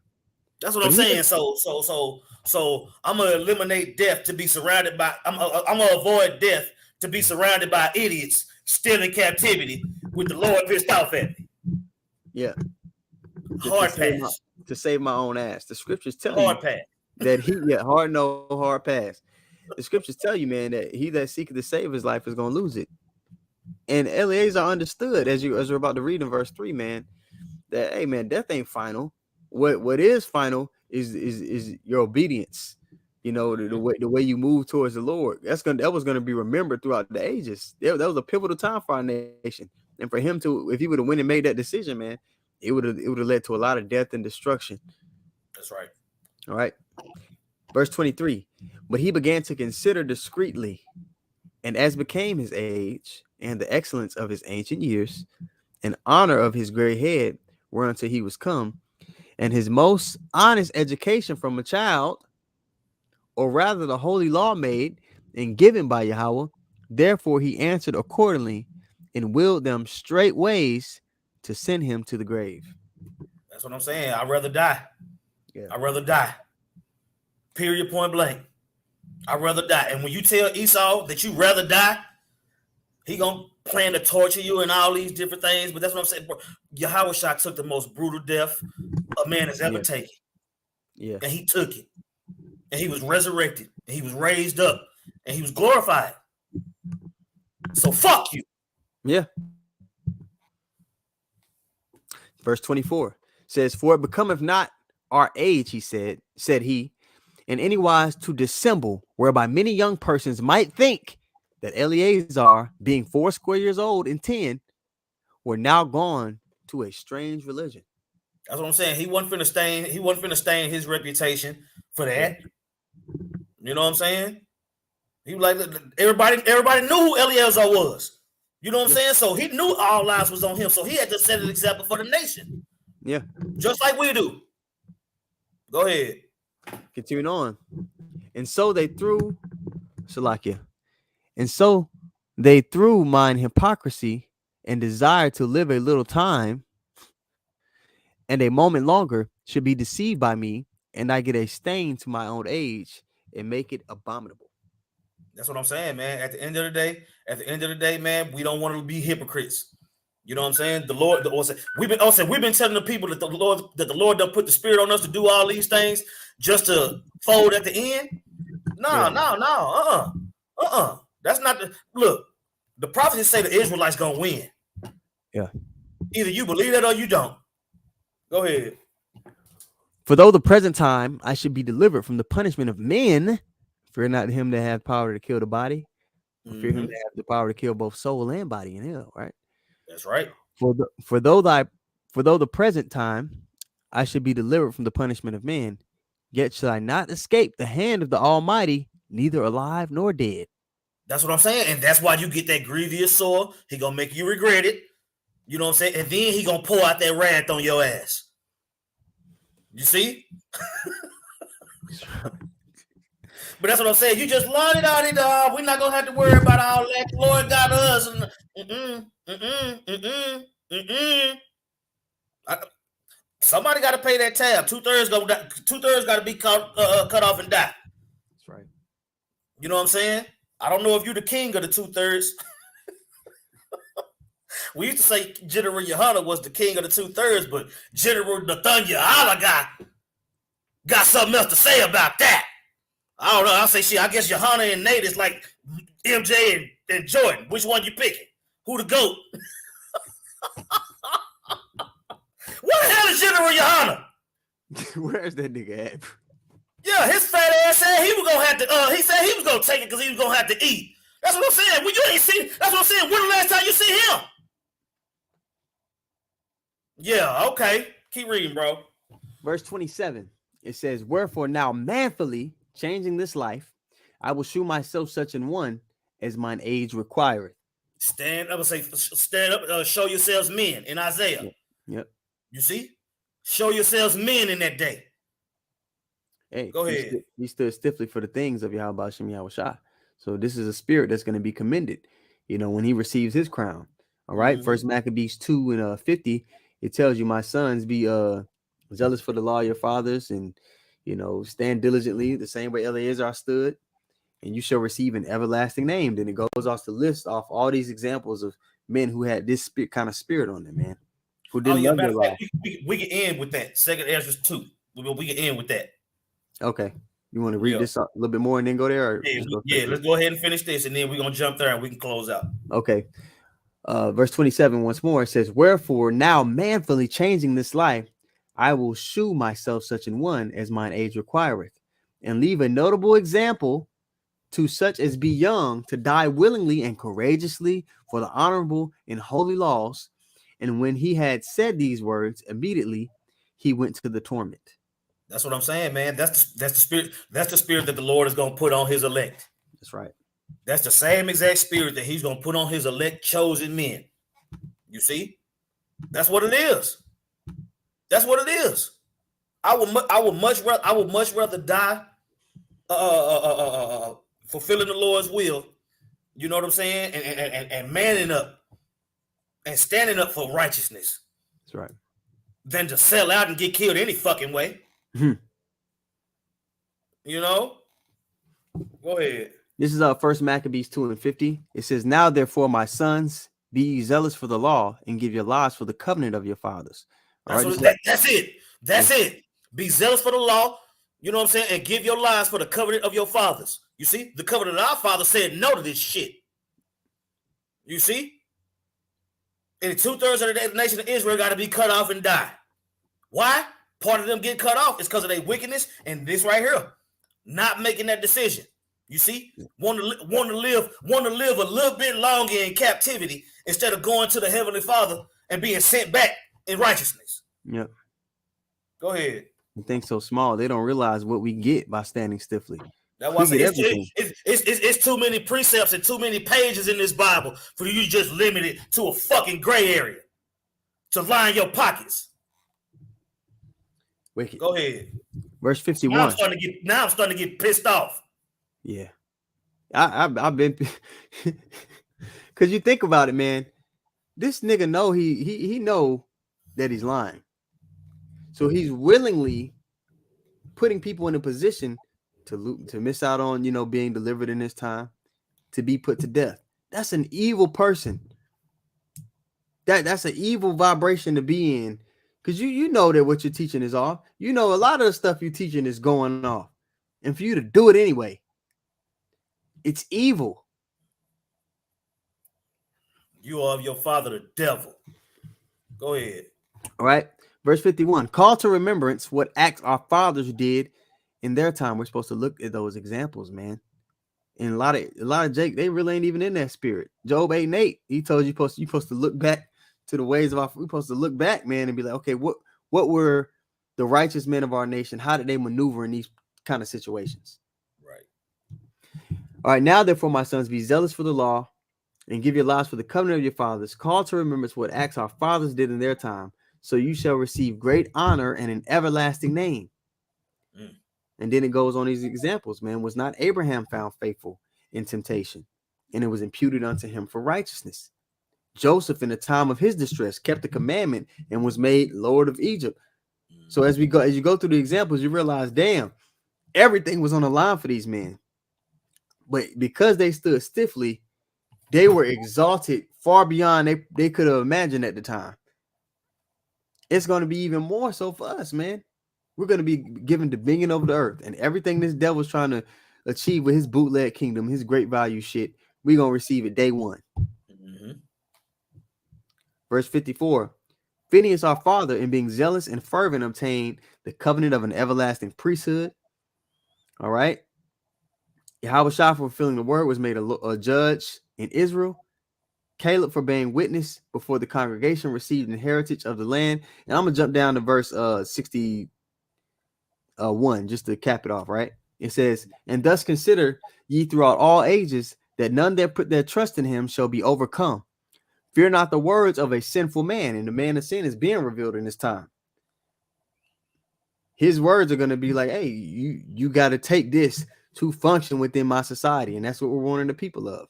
That's what I'm saying. So I'm gonna eliminate death to be surrounded by. I'm gonna avoid death to be surrounded by idiots still in captivity with the Lord pissed off at me. Yeah. Hard pass. To save my own ass. The scriptures tell hard you pass. That hard pass. The scriptures tell you, man, that he that seeketh to save his life is gonna lose it. And Eleazar understood, as we're about to read in verse 3, man, that hey man, death ain't final. What is final is your obedience. You know, the way you move towards the Lord. That was gonna be remembered throughout the ages. That was a pivotal time for our nation. And for him to, if he would have went and made that decision, man, it would have led to a lot of death and destruction. That's right. All right. Verse 23. But he began to consider discreetly, and as became his age and the excellence of his ancient years, and honor of his gray head, whereunto he was come, and his most honest education from a child, or rather the holy law made and given by Yahweh. Therefore he answered accordingly, and willed them straight ways to send him to the grave. That's what I'm saying. I'd rather die. Yeah. I'd rather die. Period, point blank. I'd rather die. And when you tell Esau that you'd rather die, he gonna plan to torture you and all these different things. But that's what I'm saying. Yahweh Shah took the most brutal death a man has ever taken. Yeah. And he took it. And he was resurrected. And he was raised up. And he was glorified. So fuck you. Yeah. Verse 24 says, for it becometh not our age, he said he, in any wise to dissemble, whereby many young persons might think that Eleazar, being 80 years old and 10, were now gone to a strange religion. That's what I'm saying. He wasn't finna stain his reputation for that. You know what I'm saying? He was like, everybody knew who Eleazar was. You know what I'm saying? So he knew all eyes was on him. So he had to set an example for the nation. Yeah. Just like we do. Go ahead. Continuing on. And so they threw Salakia. And so they through mine hypocrisy and desire to live a little time and a moment longer should be deceived by me, and I get a stain to my own age and make it abominable. That's what I'm saying, man. At the end of the day, man, we don't want to be hypocrites. You know what I'm saying? We've been telling the people that the Lord done put the spirit on us to do all these things just to fold at the end. No. That's not look. The prophets say the Israelites gonna win. Yeah. Either you believe that or you don't. Go ahead. For though the present time I should be delivered from the punishment of men, fear not him that hath power to kill the body, fear him that hath the power to kill both soul and body in hell. Right. That's right. For though the present time I should be delivered from the punishment of men, yet shall I not escape the hand of the Almighty, neither alive nor dead. That's what I'm saying. And that's why you get that grievous sore. He gonna make you regret it. You know what I'm saying? And then he gonna pour out that wrath on your ass. You see? But that's what I'm saying. You just learn it out. We're not gonna have to worry about all that. The Lord got us. Somebody got to pay that tab. 2/3 got to be cut off and die. That's right. You know what I'm saying? I don't know if you're the king of the 2/3. We used to say General Yohana was the king of the 2/3, but General Nathaniel Allah got something else to say about that. I don't know. I'll say shit. I guess Yohana and Nate is like MJ and Jordan. Which one you picking? Who the GOAT? What the hell is General Yohana? Where's that nigga at? Yeah, his fat ass said he was gonna have to. He said he was gonna take it because he was gonna have to eat. That's what I'm saying. When you ain't seen, that's what I'm saying. When the last time you see him? Yeah, okay. Keep reading, bro. Verse 27. It says, "Wherefore now manfully changing this life, I will shew myself such an one as mine age requireth." Stand up and say, stand up, show yourselves men in Isaiah. Yep. You see? Show yourselves men in that day. Hey, go ahead. He stood stiffly for the things of Yahweh Shem Yahushua. So this is a spirit that's going to be commended, when he receives his crown. All right. First Maccabees 2:50, it tells you, "My sons, be zealous for the law of your fathers, and stand diligently the same way Eleazar stood, and you shall receive an everlasting name." Then it goes off to list off all these examples of men who had this kind of spirit on them, man. Who didn't love their law. We can end with that. 2 Ezra 2. We can end with that. Okay. You want to read this a little bit more and then go there? Let's go ahead and finish this, and then we're going to jump there and we can close out. Okay. Verse 27 once more, it says, "Wherefore now manfully changing this life, I will shew myself such an one as mine age requireth, and leave a notable example to such as be young, to die willingly and courageously for the honorable and holy laws." And when he had said these words, immediately he went to the torment. That's what I'm saying, man. That's the spirit. That's the spirit that the Lord is going to put on his elect. That's right. That's the same exact spirit that he's going to put on his elect chosen men. You see? That's what it is. That's what it is. I would much rather die fulfilling the Lord's will. You know what I'm saying? And manning up and standing up for righteousness. That's right. Than to sell out and get killed any fucking way. Go ahead. This is First Maccabees 2:50. It says, "Now therefore, my sons, be ye zealous for the law, and give your lives for the covenant of your fathers." That's it. That's it. Be zealous for the law. You know what I'm saying? And give your lives for the covenant of your fathers. You see, the covenant of our fathers said no to this shit. You see? And 2/3 of the nation of Israel got to be cut off and die. Why? Part of them get cut off is because of their wickedness and this right here, not making that decision. You see, want to live a little bit longer in captivity instead of going to the Heavenly Father and being sent back in righteousness. Yep. Go ahead. You think so small? They don't realize what we get by standing stiffly. That's why it's too many precepts and too many pages in this Bible for you to just limit it to a fucking gray area to line your pockets. Wicked. Go ahead. Verse 51. Now I'm starting to get pissed off. Yeah. I've been because you think about it, man. This nigga know he know that he's lying. So he's willingly putting people in a position to miss out on, being delivered in this time, to be put to death. That's an evil person. That's an evil vibration to be in. Because you know that what you're teaching is off. A lot of the stuff you're teaching is going off. And for you to do it anyway, it's evil. You are of your father, the devil. Go ahead. All right. Verse 51. "Call to remembrance what acts our fathers did in their time." We're supposed to look at those examples, man. And a lot of Jake, they really ain't even in that spirit. Job 8:8, he told you supposed to look back to the ways of we're supposed to look back, man, and be like, okay, what were the righteous men of our nation? How did they maneuver in these kind of situations? Right. All right. "Now, therefore, my sons, be zealous for the law, and give your lives for the covenant of your fathers. Call to remembrance what acts our fathers did in their time, so you shall receive great honor and an everlasting name." And then it goes on these examples, man. "Was not Abraham found faithful in temptation, and it was imputed unto him for righteousness? Joseph, in the time of his distress, kept the commandment and was made Lord of Egypt." So as you go through the examples, you realize, damn, everything was on the line for these men. But because they stood stiffly, they were exalted far beyond they could have imagined at the time. It's going to be even more so for us, man. We're going to be given dominion over the earth, and everything this devil's trying to achieve with his bootleg kingdom, his great value shit, we're going to receive it day one. Verse 54. "Phineas our father, in being zealous and fervent, obtained the covenant of an everlasting priesthood." All right. Yahweh Shai for fulfilling the word was made a judge in Israel. Caleb for being witness before the congregation received an heritage of the land. And I'm going to jump down to verse 61 just to cap it off, right? It says, and thus consider ye throughout all ages that none that put their trust in him shall be overcome. Fear not the words of a sinful man, and the man of sin is being revealed in this time. His words are going to be like, hey, you got to take this to function within my society. And that's what we're warning the people of.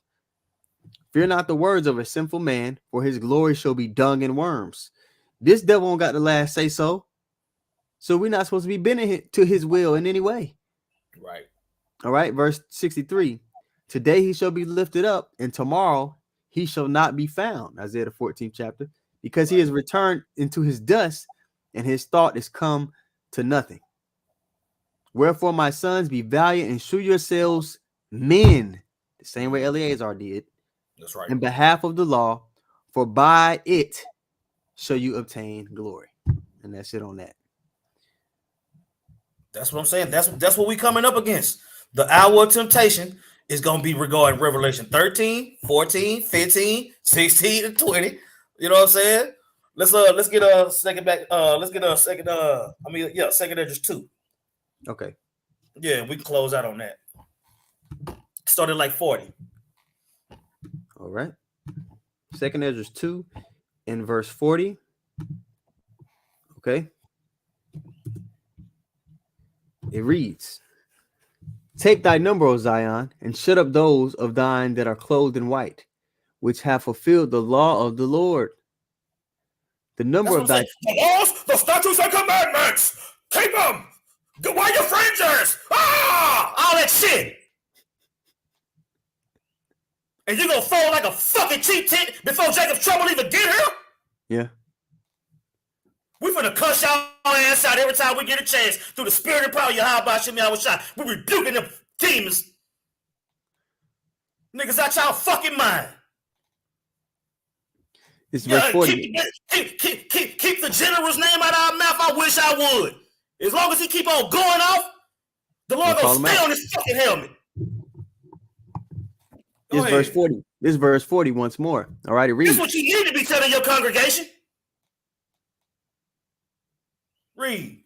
Fear not the words of a sinful man, for his glory shall be dung and worms. This devil don't got the last say so. So we're not supposed to be bending to his will in any way. Right. All right. Verse 63. Today he shall be lifted up, and tomorrow he shall not be found. Isaiah the 14th chapter. Because he has returned into his dust, and his thought is come to nothing. Wherefore, my sons, be valiant and shew yourselves men, the same way Eleazar did. That's right. In behalf of the law, for by it shall you obtain glory. And that's it on that. That's what I'm saying. That's what we coming up against. The hour of temptation is going to be regarding Revelation 13, 14, 15, 16, and 20. You know what I'm saying? Let's get a second back. Second Edges 2. Okay. Yeah, we can close out on that. Started like 40. All right. Second Edges 2 in verse 40. Okay. It reads, take thy number, O Zion, and shut up those of thine that are clothed in white, which have fulfilled the law of the Lord. The number of thy the laws, the statutes, and commandments. Keep them. Wear your fringes. All that shit. And you're going to fall like a fucking cheap tit before Jacob's trouble even get here? Yeah. We finna cuss y'all ass out every time we get a chance through the spirit and power of Yahweh Shem Yahweh Shai. We rebuking them demons. Niggas out y'all fucking mind. It's verse 40. Keep the general's name out of our mouth. I wish I would. As long as he keep on going off, the Lord gonna stay on his fucking helmet. This verse 40. This verse 40 once more. All right, it reads. This is what you need to be telling your congregation. Read.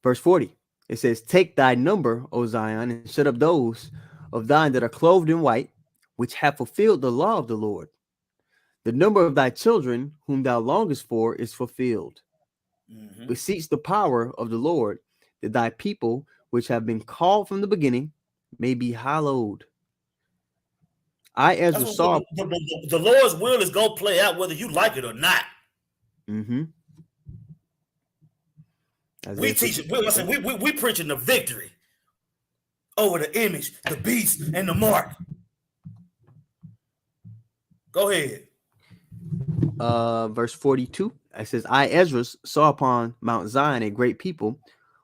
Verse 40. It says, take thy number, O Zion, and shut up those of thine that are clothed in white, which have fulfilled the law of the Lord. The number of thy children, whom thou longest for, is fulfilled. Mm-hmm. Beseech the power of the Lord, that thy people, which have been called from the beginning, may be hallowed. I, Ezra, saw the Lord's will is going to play out whether you like it or not. Mm-hmm. We teaching, we preaching the victory over the image, the beast, and the mark. Go ahead. Verse 42. It says, I, Ezra, saw upon Mount Zion a great people,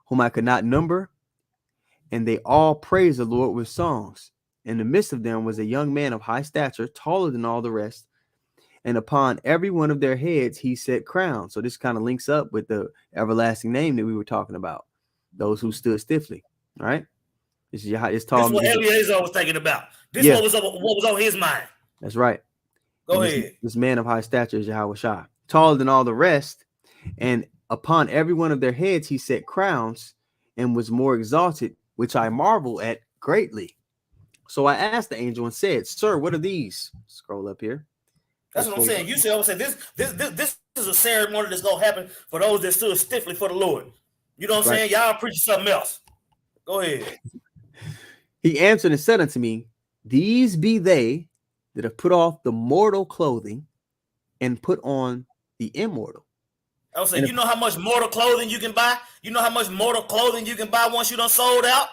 whom I could not number, and they all praised the Lord with songs. In the midst of them was a young man of high stature, taller than all the rest, and upon every one of their heads he set crowns. So this kind of links up with the everlasting name that we were talking about, those who stood stiffly. All right, this is tall. This is what Eleazar was thinking about. This what was on his mind. That's right. Go ahead. This man of high stature is Yahweh Shai, taller than all the rest, and upon every one of their heads he set crowns, and was more exalted, which I marvel at greatly. So I asked the angel and said, sir, what are these? Scroll up here. That's what I'm saying. You said, I'm saying this is a ceremony that's gonna happen for those that stood stiffly for the Lord. You know what I'm saying? Y'all preaching something else. Go ahead. He answered and said unto me, these be they that have put off the mortal clothing and put on the immortal. I was saying, you know how much mortal clothing you can buy? You know how much mortal clothing you can buy once you done sold out?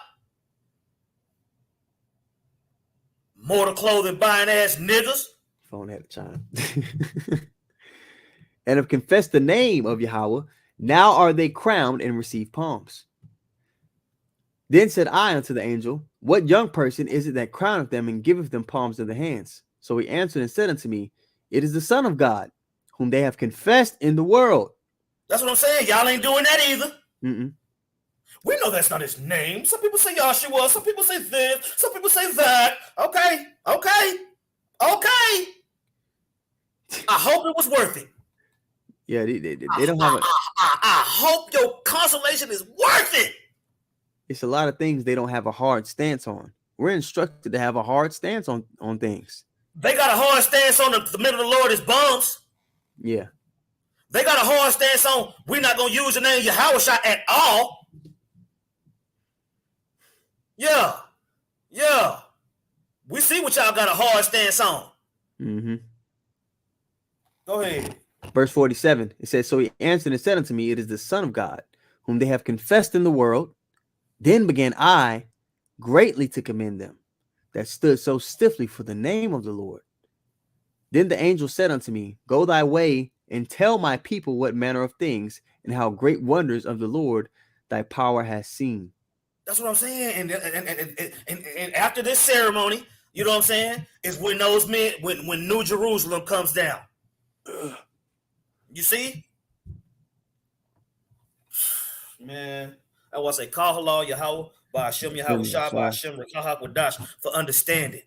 Mortal clothing buying ass niggas. Phone had a chime. And have confessed the name of Yahweh. Now are they crowned and receive palms. Then said I unto the angel, what young person is it that crowneth them and giveth them palms in the hands? So he answered and said unto me, it is the Son of God, whom they have confessed in the world. That's what I'm saying. Y'all ain't doing that either. Mm-mm. We know that's not his name. Some people say Yahshua. Some people say this. Some people say that. Okay. I hope it was worth it. Yeah, they don't have I hope your consolation is worth it. It's a lot of things they don't have a hard stance on. We're instructed to have a hard stance on things. They got a hard stance on the men of the Lord as bums. Yeah. They got a hard stance on we're not going to use the name Yahushua at all. Yeah. We see what y'all got a hard stance on. Mm-hmm. Go ahead. Verse 47, it says, so he answered and said unto me, it is the Son of God, whom they have confessed in the world. Then began I greatly to commend them that stood so stiffly for the name of the Lord. Then the angel said unto me, go thy way and tell my people what manner of things and how great wonders of the Lord thy power has seen. That's what I'm saying. And after this ceremony, you know what I'm saying, is when those men, when New Jerusalem comes down. You see? Man, I want to say, Call halal Yahweh, by Hashem Yahweh Shah, by Hashem Rekahak Wadash, for understanding.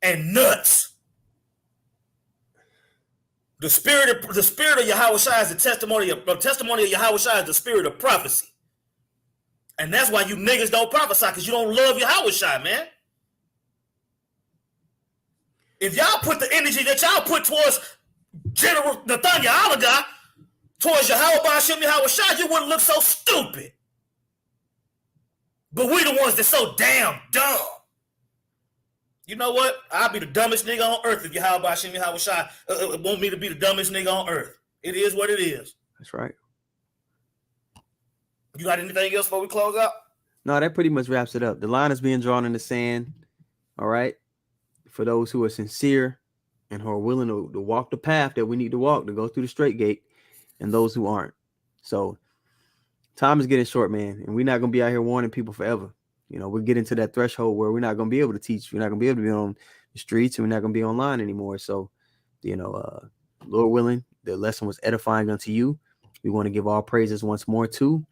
And nuts. The spirit of Yahweh Shah is the testimony of Yahweh Shah is the spirit of prophecy. And that's why you niggas don't prophesy, because you don't love Yahweh Shah, man. If y'all put the energy that y'all put towards General Nathaniel Alaga, towards Yahweh Ba'ashem Yahweh Shah, you wouldn't look so stupid. But we the ones that's so damn dumb. You know what? I'll be the dumbest nigga on earth if Yahweh Ba'ashem Yahweh Shah want me to be the dumbest nigga on earth. It is what it is. That's right. You got anything else before we close out? No, that pretty much wraps it up. The line is being drawn in the sand. All right. For those who are sincere and who are willing to walk the path that we need to walk, to go through the straight gate, and those who aren't. So time is getting short, man. And we're not going to be out here warning people forever. You know, we're getting to that threshold where we're not going to be able to teach. We're not going to be able to be on the streets, and we're not going to be online anymore. So, you know, Lord willing, the lesson was edifying unto you. We want to give all praises once more to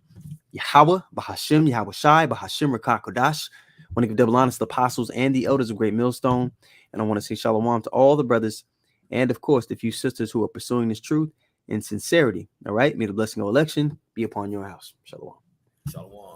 Yahweh, Bahashem, Yahweh Shai, Bahashem, Rakah Kodash. I want to give double honor to the apostles and the elders of Great Millstone. And I want to say shalom to all the brothers and, of course, the few sisters who are pursuing this truth in sincerity. All right. May the blessing of election be upon your house. Shalom. Shalom.